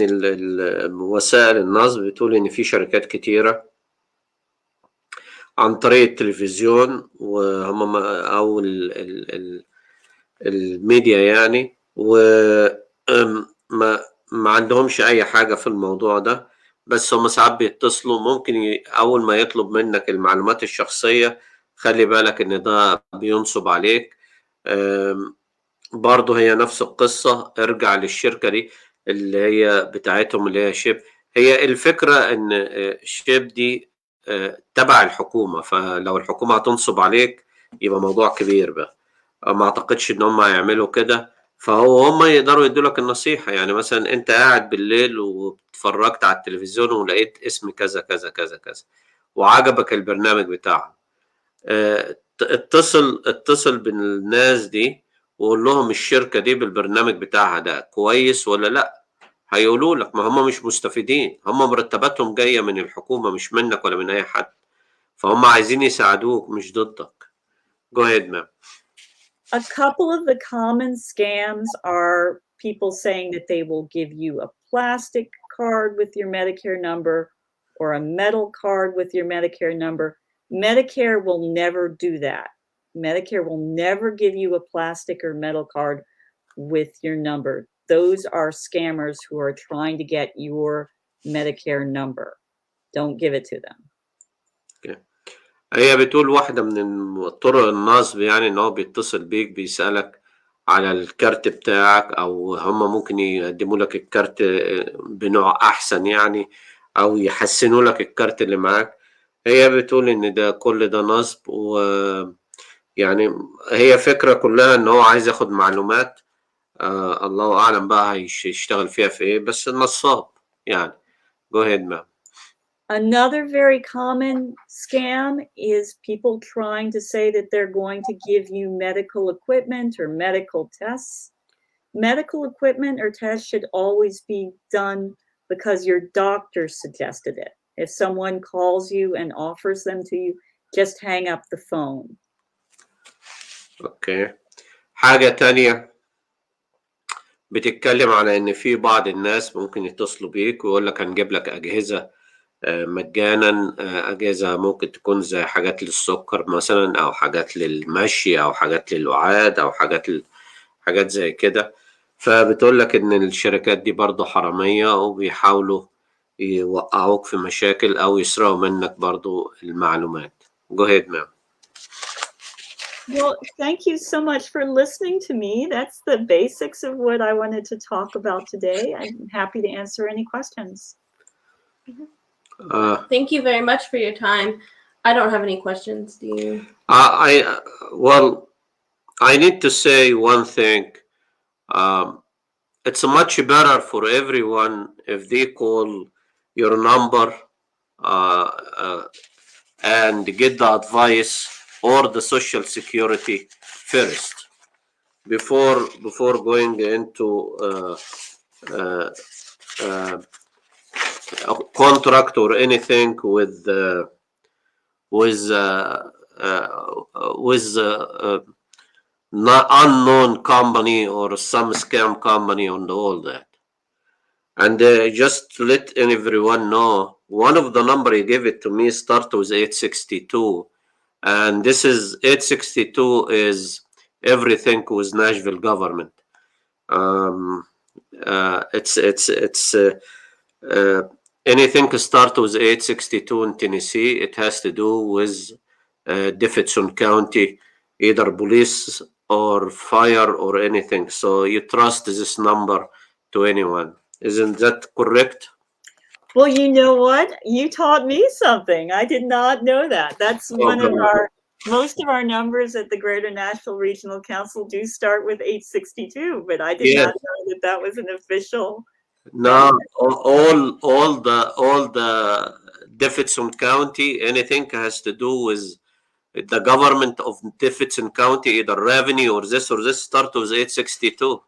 A: وسائل النصب بتقول ان في شركات كتيرة عن طريق التلفزيون وهم او الميديا يعني، ما عندهمش اي حاجة في الموضوع ده، بس هم ساعات بيتصلوا، ممكن اول ما يطلب منك المعلومات الشخصية خلي بالك ان ده بينصب عليك. برضه هي نفس القصة، ارجع للشركة دي اللي هي بتاعتهم اللي هي شيب. هي الفكرة ان شيب دي تبع الحكومة، فلو الحكومة هتنصب عليك يبقى موضوع كبير بقى. ما اعتقدش ان هم هيعملوا كده، هم يقدروا يدوا لك النصيحة. يعني مثلا انت قاعد بالليل واتفرجت على التلفزيون ولقيت اسم كذا كذا كذا كذا وعجبك البرنامج بتاعهم، اتصل بالناس دي وقول لهم الشركة دي بالبرنامج بتاعها ده كويس ولا لا. هيقولوا لك، ما هم مش مستفيدين، هم مرتباتهم جاية من الحكومة مش منك ولا من اي حد، فهم عايزين يساعدوك مش ضدك. Go ahead, ma'am.
B: A couple of the common scams are people saying that they will give you a plastic card with your Medicare number or a metal card with your Medicare number. Medicare will never do that. Medicare will never give you a plastic or metal card with your number. Those are scammers who are trying to get your Medicare number. Don't give it to them.
A: هي بتقول واحدة من طرق النصب يعني ان هو بيتصل بيك بيسألك على الكارت بتاعك، او هم ممكن يقدموا لك الكارت بنوع احسن يعني، او يحسنوا لك الكارت اللي معاك. هي بتقول ان ده كل ده نصب، و يعني هي فكرة كلها ان هو عايز ياخد معلومات. الله اعلم بقى هيشتغل فيها في ايه، بس النصاب يعني. Go ahead, ma'am.
B: Another very common scam is people trying to say that they're going to give you medical equipment or medical tests. Medical equipment or tests should always be done because your doctor suggested it. If someone calls you and offers them to you, just hang up the phone.
A: اوكي، حاجة تانية بتتكلم على ان في بعض الناس ممكن يتصلوا بيك ويقول لك هنجيب لك اجهزة مجانا، اجهزة ممكن تكون زي حاجات للسكر مثلا، او حاجات للمشي، او حاجات للقعاد، او حاجات زي كده. فبتقول لك ان الشركات دي برضو حرامية وبيحاولوا يوقعوك في مشاكل او يسرقوا منك برضو المعلومات. Go ahead, ma'am.
B: Well, thank you so much for listening to me. That's the basics of what I wanted to talk about today. I'm happy to answer any questions.
C: Thank you very much for your time. I don't have any questions. Do you?
A: Well, I need to say one thing. It's much better for everyone if they call your number and get the advice or the social security first before going into a contract or anything with not unknown company or some scam company and all that. And just to let everyone know, one of the number he gave it to me start with 862, and this is 862 is everything with Nashville government. It's anything start with 862 in Tennessee, it has to do with Davidson County, either police or fire or anything. So you trust this number to anyone. Isn't that correct?
B: Well, you know what? You taught me something. I did not know that. That's one of most of our numbers at the Greater Nashville Regional Council do start with 862, but I did not know that that was an official
A: No, all the Davidson County, anything has to do with the government of Davidson County, either revenue or this start with 862.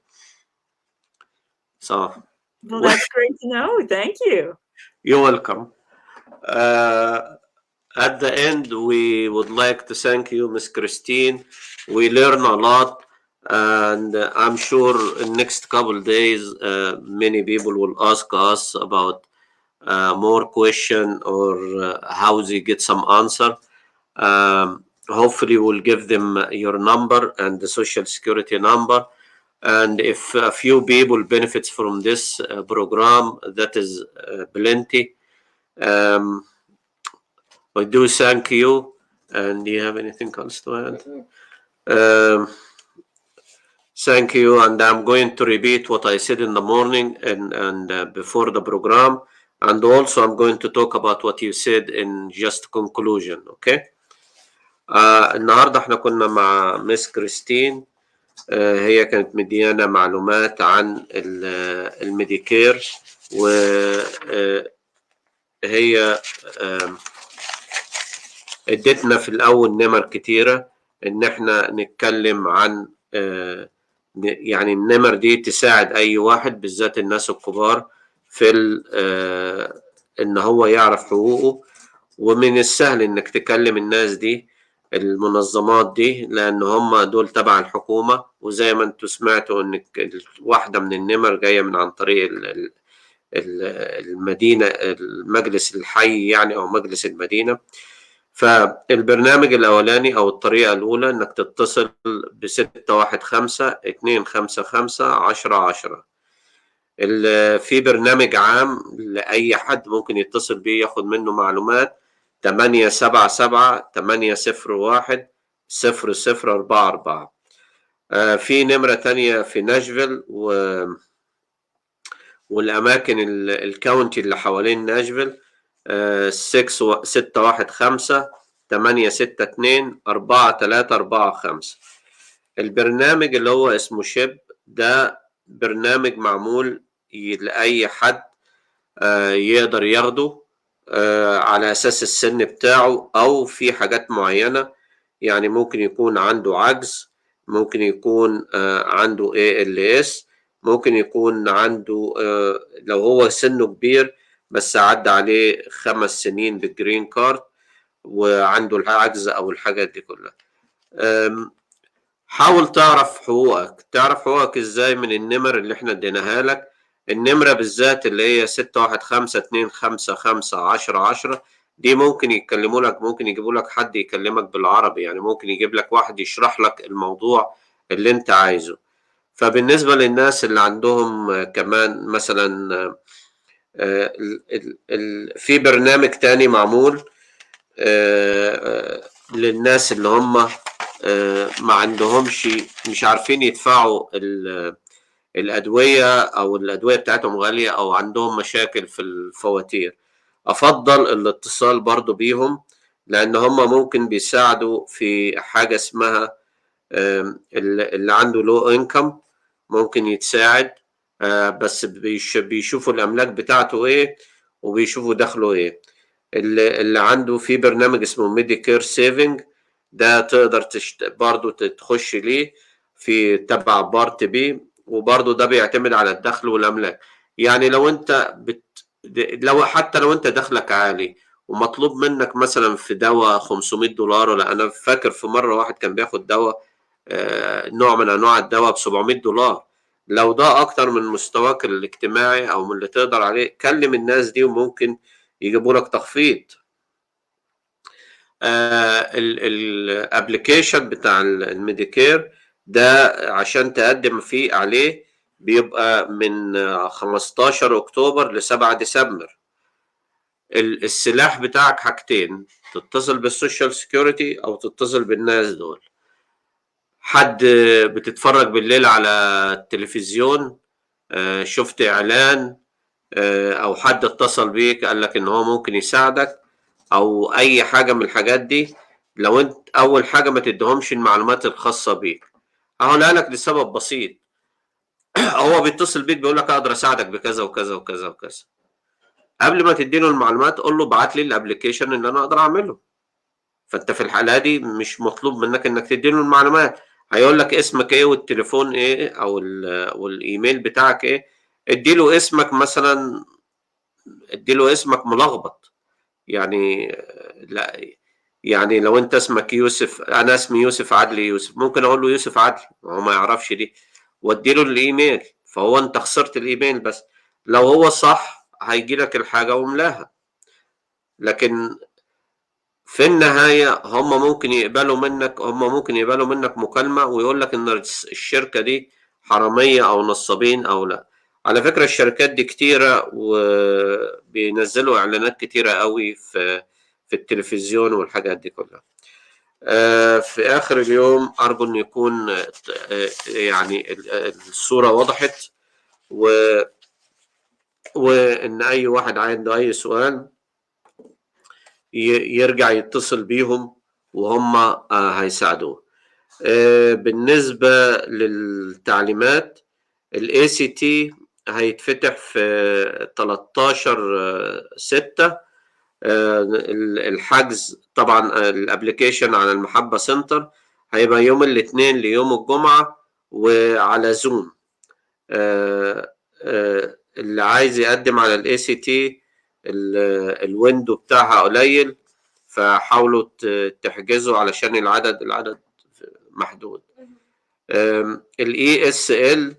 A: So
B: Well, that's great to know. Thank you.
A: you're welcome. At the end, we would like to thank you, Miss Christine. We learn a lot, and I'm sure in next couple days, many people will ask us about more question or how they get some answer. Hopefully, we'll give them your number and the social security number. And if a few people benefits from this program, that is plenty. I do thank you. And do you have anything else to add? Thank you. And I'm going to repeat what I said in the morning and before the program. And also, I'm going to talk about what you said in just conclusion. Okay. النهارده احنا كنا مع مس كريستين. هي كانت مديانا معلومات عن الميديكير، وهي ادتنا في الاول نمر كتيره ان احنا نتكلم عن يعني النمر دي تساعد اي واحد بالذات الناس الكبار في ان هو يعرف حقوقه. ومن السهل انك تكلم الناس دي، المنظمات دي، لان هم دول تبع الحكومه. وزي ما انتم سمعتوا ان واحده من النمر جايه من عن طريق المدينه، المجلس الحي يعني، او مجلس المدينه. فالبرنامج الاولاني او الطريقه الاولى انك تتصل ب615-255-1010. في برنامج عام لاي حد ممكن يتصل بيه ياخد منه معلومات، 877-801-0044. في نمرة تانية في ناشفيل والأماكن الكاونتي اللي حوالين ناشفيل، 615-862-4345. البرنامج اللي هو اسمه شيب ده برنامج معمول لأي حد يقدر ياخده على أساس السن بتاعه، أو في حاجات معينة. يعني ممكن يكون عنده عجز، ممكن يكون عنده ALS، ممكن يكون عنده لو هو سنه كبير بس عدى عليه 5 سنين بالجرين كارد وعنده العجز أو الحاجات دي كلها. حاول تعرف حقوقك. تعرف حقوقك ازاي؟ من النمر اللي احنا اديناها لك. النمرة بالذات اللي هي 615-255-1010 دي ممكن يتكلموا لك، ممكن يجيبوا لك حد يكلمك بالعربي، يعني ممكن يجيب لك واحد يشرح لك الموضوع اللي انت عايزه. فبالنسبة للناس اللي عندهم كمان مثلا في برنامج تاني معمول للناس اللي هم ما عندهمش، مش عارفين يدفعوا الأدوية، أو الأدوية بتاعتهم غالية، أو عندهم مشاكل في الفواتير. أفضل الاتصال برضو بيهم، لأن هم ممكن بيساعدوا في حاجة اسمها اللي عنده لو انكم ممكن يتساعد، بس بيشوفوا الأملاك بتاعته إيه وبيشوفوا دخله إيه. اللي عنده في برنامج اسمه ميديكير سيفنج، ده تقدر برضو تخش ليه في تبع بارت بي، وبرضو ده بيعتمد على الدخل والأملاك. يعني لو انت حتى لو انت دخلك عالي ومطلوب منك مثلا في دواء $500، ولا انا فاكر في مرة واحد كان بياخد دواء نوع من انواع الدواء $700. لو ده اكتر من مستواك الاجتماعي او من اللي تقدر عليه، كلم الناس دي وممكن يجيبوا لك تخفيض. الابلكيشن بتاع الميديكير ده عشان تقدم فيه عليه بيبقى من 15 اكتوبر ل7 ديسمبر. السلاح بتاعك حاجتين: تتصل بالسوشيال سيكيورتي او تتصل بالناس دول. حد بتتفرج بالليل على التلفزيون شفت اعلان او حد اتصل بيك قال لك ان هو ممكن يساعدك او اي حاجة من الحاجات دي، لو انت اول حاجة ما تديهمش المعلومات الخاصة بيك. هقولها لك لسبب بسيط: هو بيتصل بيك بيقول لك اقدر اساعدك بكذا وكذا وكذا وكذا. قبل ما تديله المعلومات قول له ابعت لي الابلكيشن اللي انا اقدر اعمله. فانت في الحاله دي مش مطلوب منك انك تديله المعلومات، هيقول لك اسمك ايه والتليفون ايه او والايميل بتاعك ايه، اديله اسمك مثلا، اديله اسمك ملخبط يعني. لا يعني لو انت اسمك يوسف، انا اسمي يوسف عدلي يوسف، ممكن اقول له يوسف عدلي وهو ما يعرفش دي، واديله الايميل، فهو انت خسرت الايميل بس. لو هو صح هيجي لك الحاجه واملاها. لكن في النهايه هم ممكن يقبلوا منك مكالمه ويقول لك ان الشركه دي حراميه او نصابين او لا. على فكره الشركات دي كتيره وبينزلوا اعلانات كتيره قوي في التلفزيون والحاجات دي كلها. في آخر اليوم أرجو أن يكون يعني الصورة وضحت، وإن أي واحد عنده أي سؤال يرجع يتصل بيهم وهم هيساعدوه. بالنسبة للتعليمات ال ACT هيتفتح في 13/6. الحجز طبعا الابليكيشن على المحبة سنتر هيبقى يوم الاثنين ليوم الجمعة وعلى زوم. اللي عايز يقدم على الاي سي تي الويندو بتاعها قليل، فحاولوا تحجزوا علشان العدد محدود. الاي اس ال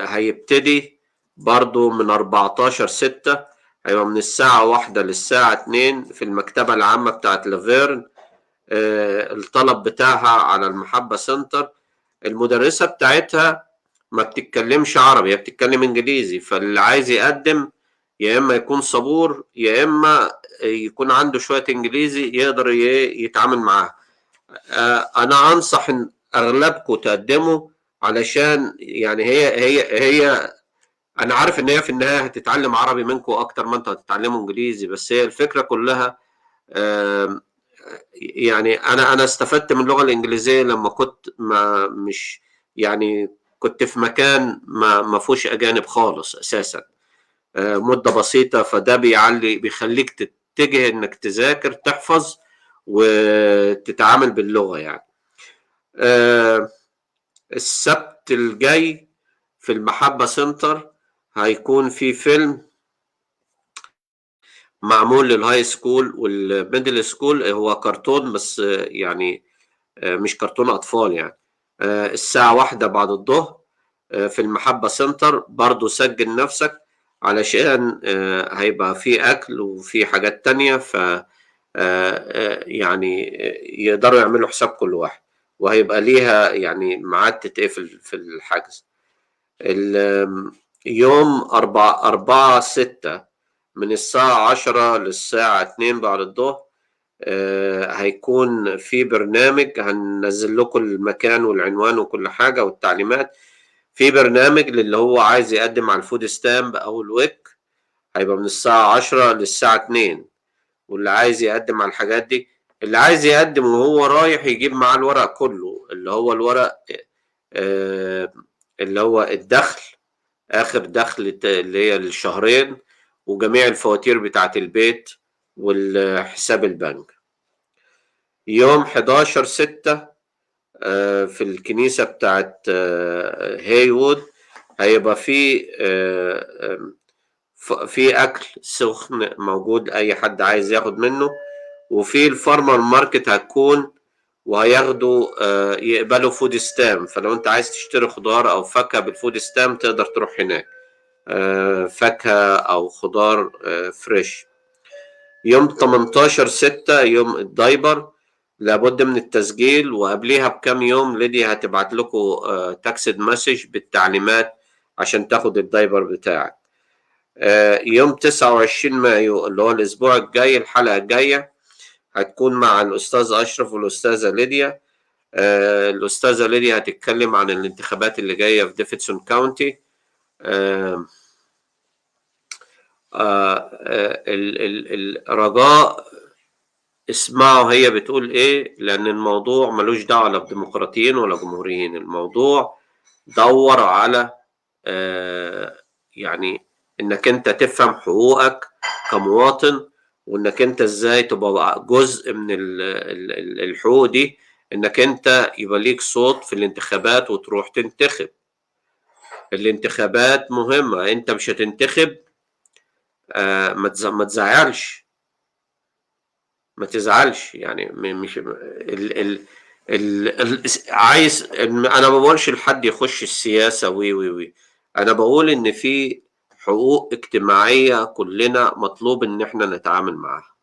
A: هيبتدي برضو من 14/6، هيبقى من الساعة 1 للساعة 2 في المكتبة العامة بتاعت لافيرن. الطلب بتاعها على المحبة سنتر. المدرسة بتاعتها ما بتتكلمش عربي، هي بتتكلم انجليزي، فاللي عايز يقدم يا اما يكون صبور يا اما يكون عنده شوية انجليزي يقدر يتعامل معاها. انا انصح ان اغلبكم تقدموا، علشان يعني هي انا عارف ان هي في النهايه هتتعلم عربي منكم اكتر ما انتوا هتتعلموا انجليزي، بس هي الفكره كلها يعني انا استفدت من اللغه الانجليزيه لما كنت ما مش يعني كنت في مكان ما فيهوش اجانب خالص اساسا مده بسيطه، فده بيخليك تتجه انك تذاكر تحفظ وتتعامل باللغه يعني. السبت الجاي في المحبة سنتر هيكون في فيلم معمول للهاي سكول والميدل سكول، هو كرتون بس يعني مش كرتون أطفال يعني. الساعة 1 بعد الظهر في المحبة سنتر، برضو سجل نفسك علشان هيبقى في أكل وفي حاجات تانية، ف يعني يقدروا يعملوا حساب كل واحد، وهيبقى ليها يعني ميعاد تتقفل في الحجز. يوم 4/6 من الساعة 10 للساعة 2 بعد الظهر هيكون في برنامج، هننزل لكم المكان والعنوان وكل حاجة والتعليمات. في برنامج للي هو عايز يقدم على الفود ستامب أو الويك، هيبقى من الساعة 10 للساعة 2. واللي عايز يقدم على الحاجات دي، اللي عايز يقدم وهو رايح يجيب معاه الورق كله، اللي هو الورق اللي هو الدخل، آخر دخل اللي هي الشهرين، وجميع الفواتير بتاعة البيت والحساب البنك. يوم 11/6 في الكنيسة بتاعة هايوود هيبقى في أكل سخن موجود، أي حد عايز ياخد منه. وفي الفارمر ماركت هتكون وهياخدوا يقبلوا فود ستام، فلو انت عايز تشتري خضار او فاكهة بالفود ستام تقدر تروح هناك، فاكهة او خضار فريش. يوم 18/6 يوم الدايبر، لابد من التسجيل، وقبليها بكام يوم ليديا هتبعت لكم تكست مسج بالتعليمات عشان تاخد الدايبر بتاعك. يوم 29 مايو اللي هو الاسبوع الجاي، الحلقة الجاية هتكون مع الأستاذ أشرف والأستاذة ليديا. الأستاذة ليديا هتتكلم عن الانتخابات اللي جاية في ديفيدسون كاونتي. الرجاء اسمعوا هي بتقول ايه، لأن الموضوع ملوش دعوة لا بديمقراطيين ولا جمهوريين، الموضوع دور على يعني انك انت تفهم حقوقك كمواطن، وانك انت ازاي تبقى جزء من الحقوق دي، انك انت يبقى ليك صوت في الانتخابات وتروح تنتخب. الانتخابات مهمة، انت مش هتنتخب ما تزعلش، ما تزعلش يعني مش عايز، انا ما بقولش لحد يخش السياسة وي انا بقول ان في حقوق اجتماعية كلنا مطلوب ان احنا نتعامل معاها.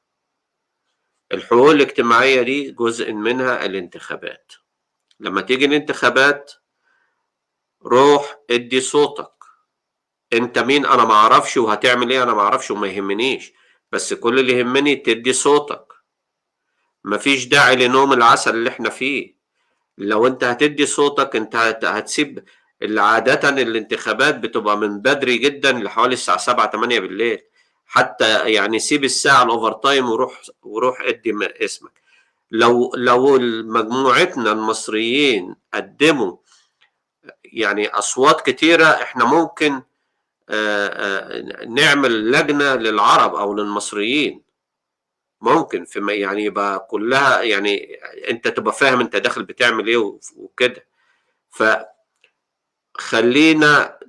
A: الحقوق الاجتماعية دي جزء منها الانتخابات. لما تيجي الانتخابات روح ادي صوتك. انت مين انا ما اعرفش، وهتعمل ايه انا ما اعرفش وما يهمنيش، بس كل اللي يهمني تدي صوتك. مفيش داعي لنوم العسل اللي احنا فيه. لو انت هتدي صوتك انت هتسيب. عادة الانتخابات بتبقى من بدري جدا لحوالي الساعة 7 8 بالليل، حتى يعني سيب الساعة الاوفر تايم وروح ادي اسمك. لو مجموعتنا المصريين قدموا يعني اصوات كتيرة، احنا ممكن نعمل لجنة للعرب او للمصريين، ممكن في يعني يبقى كلها يعني انت تبقى فاهم انت داخل بتعمل ايه وكده. فخلينا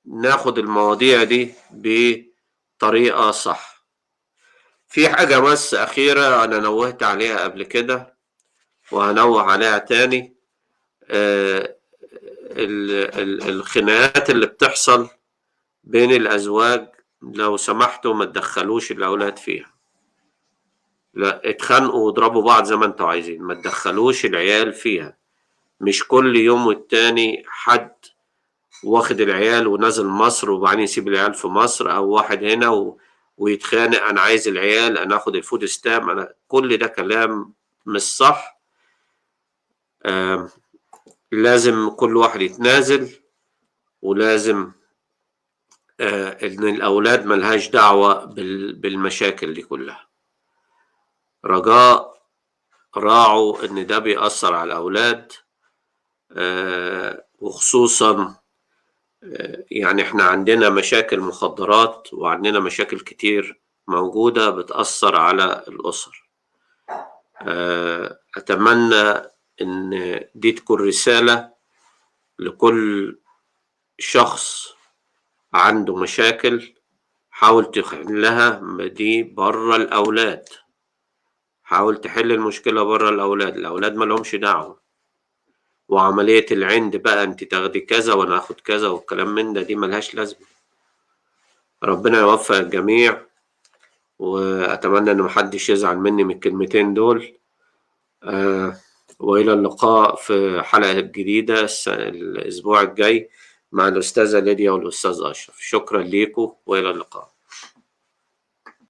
A: ناخد المواضيع دي بطريقة صح. في حاجة بس أخيرة أنا نوهت عليها قبل كده وهنوه عليها تاني. الخناقات اللي بتحصل بين الأزواج لو سمحتوا ما تدخلوش الأولاد فيها. لا، اتخانقوا واضربوا بعض زي ما انتوا عايزين، ما تدخلوش العيال فيها. مش كل يوم والتاني حد واخد العيال ونازل مصر وبعدين يسيب العيال في مصر، او واحد هنا ويتخانق انا عايز العيال، انا اخد الفود ستام، انا كل ده كلام مش صح. لازم كل واحد يتنازل، ولازم ان الاولاد ملهاش دعوة بالمشاكل دي كلها. رجاء راعوا ان ده بيأثر على الاولاد، وخصوصا يعني احنا عندنا مشاكل مخدرات وعندنا مشاكل كتير موجودة بتأثر على الأسر. أتمنى إن دي تكون رسالة لكل شخص عنده مشاكل، حاول تحلها دي بره الأولاد، حاول تحل المشكلة بره الأولاد ما لهمش دعوة. وعملية العند بقى انت تاخدي كذا وانا اخد كذا والكلام من ده، دي ملهاش لازمة. ربنا يوفق الجميع، واتمنى ان محدش يزعل مني من الكلمتين دول. والى اللقاء في حلقة جديدة الاسبوع الجاي مع الاستاذة ليديا والاستاذ اشرف. شكرا ليكم والى اللقاء.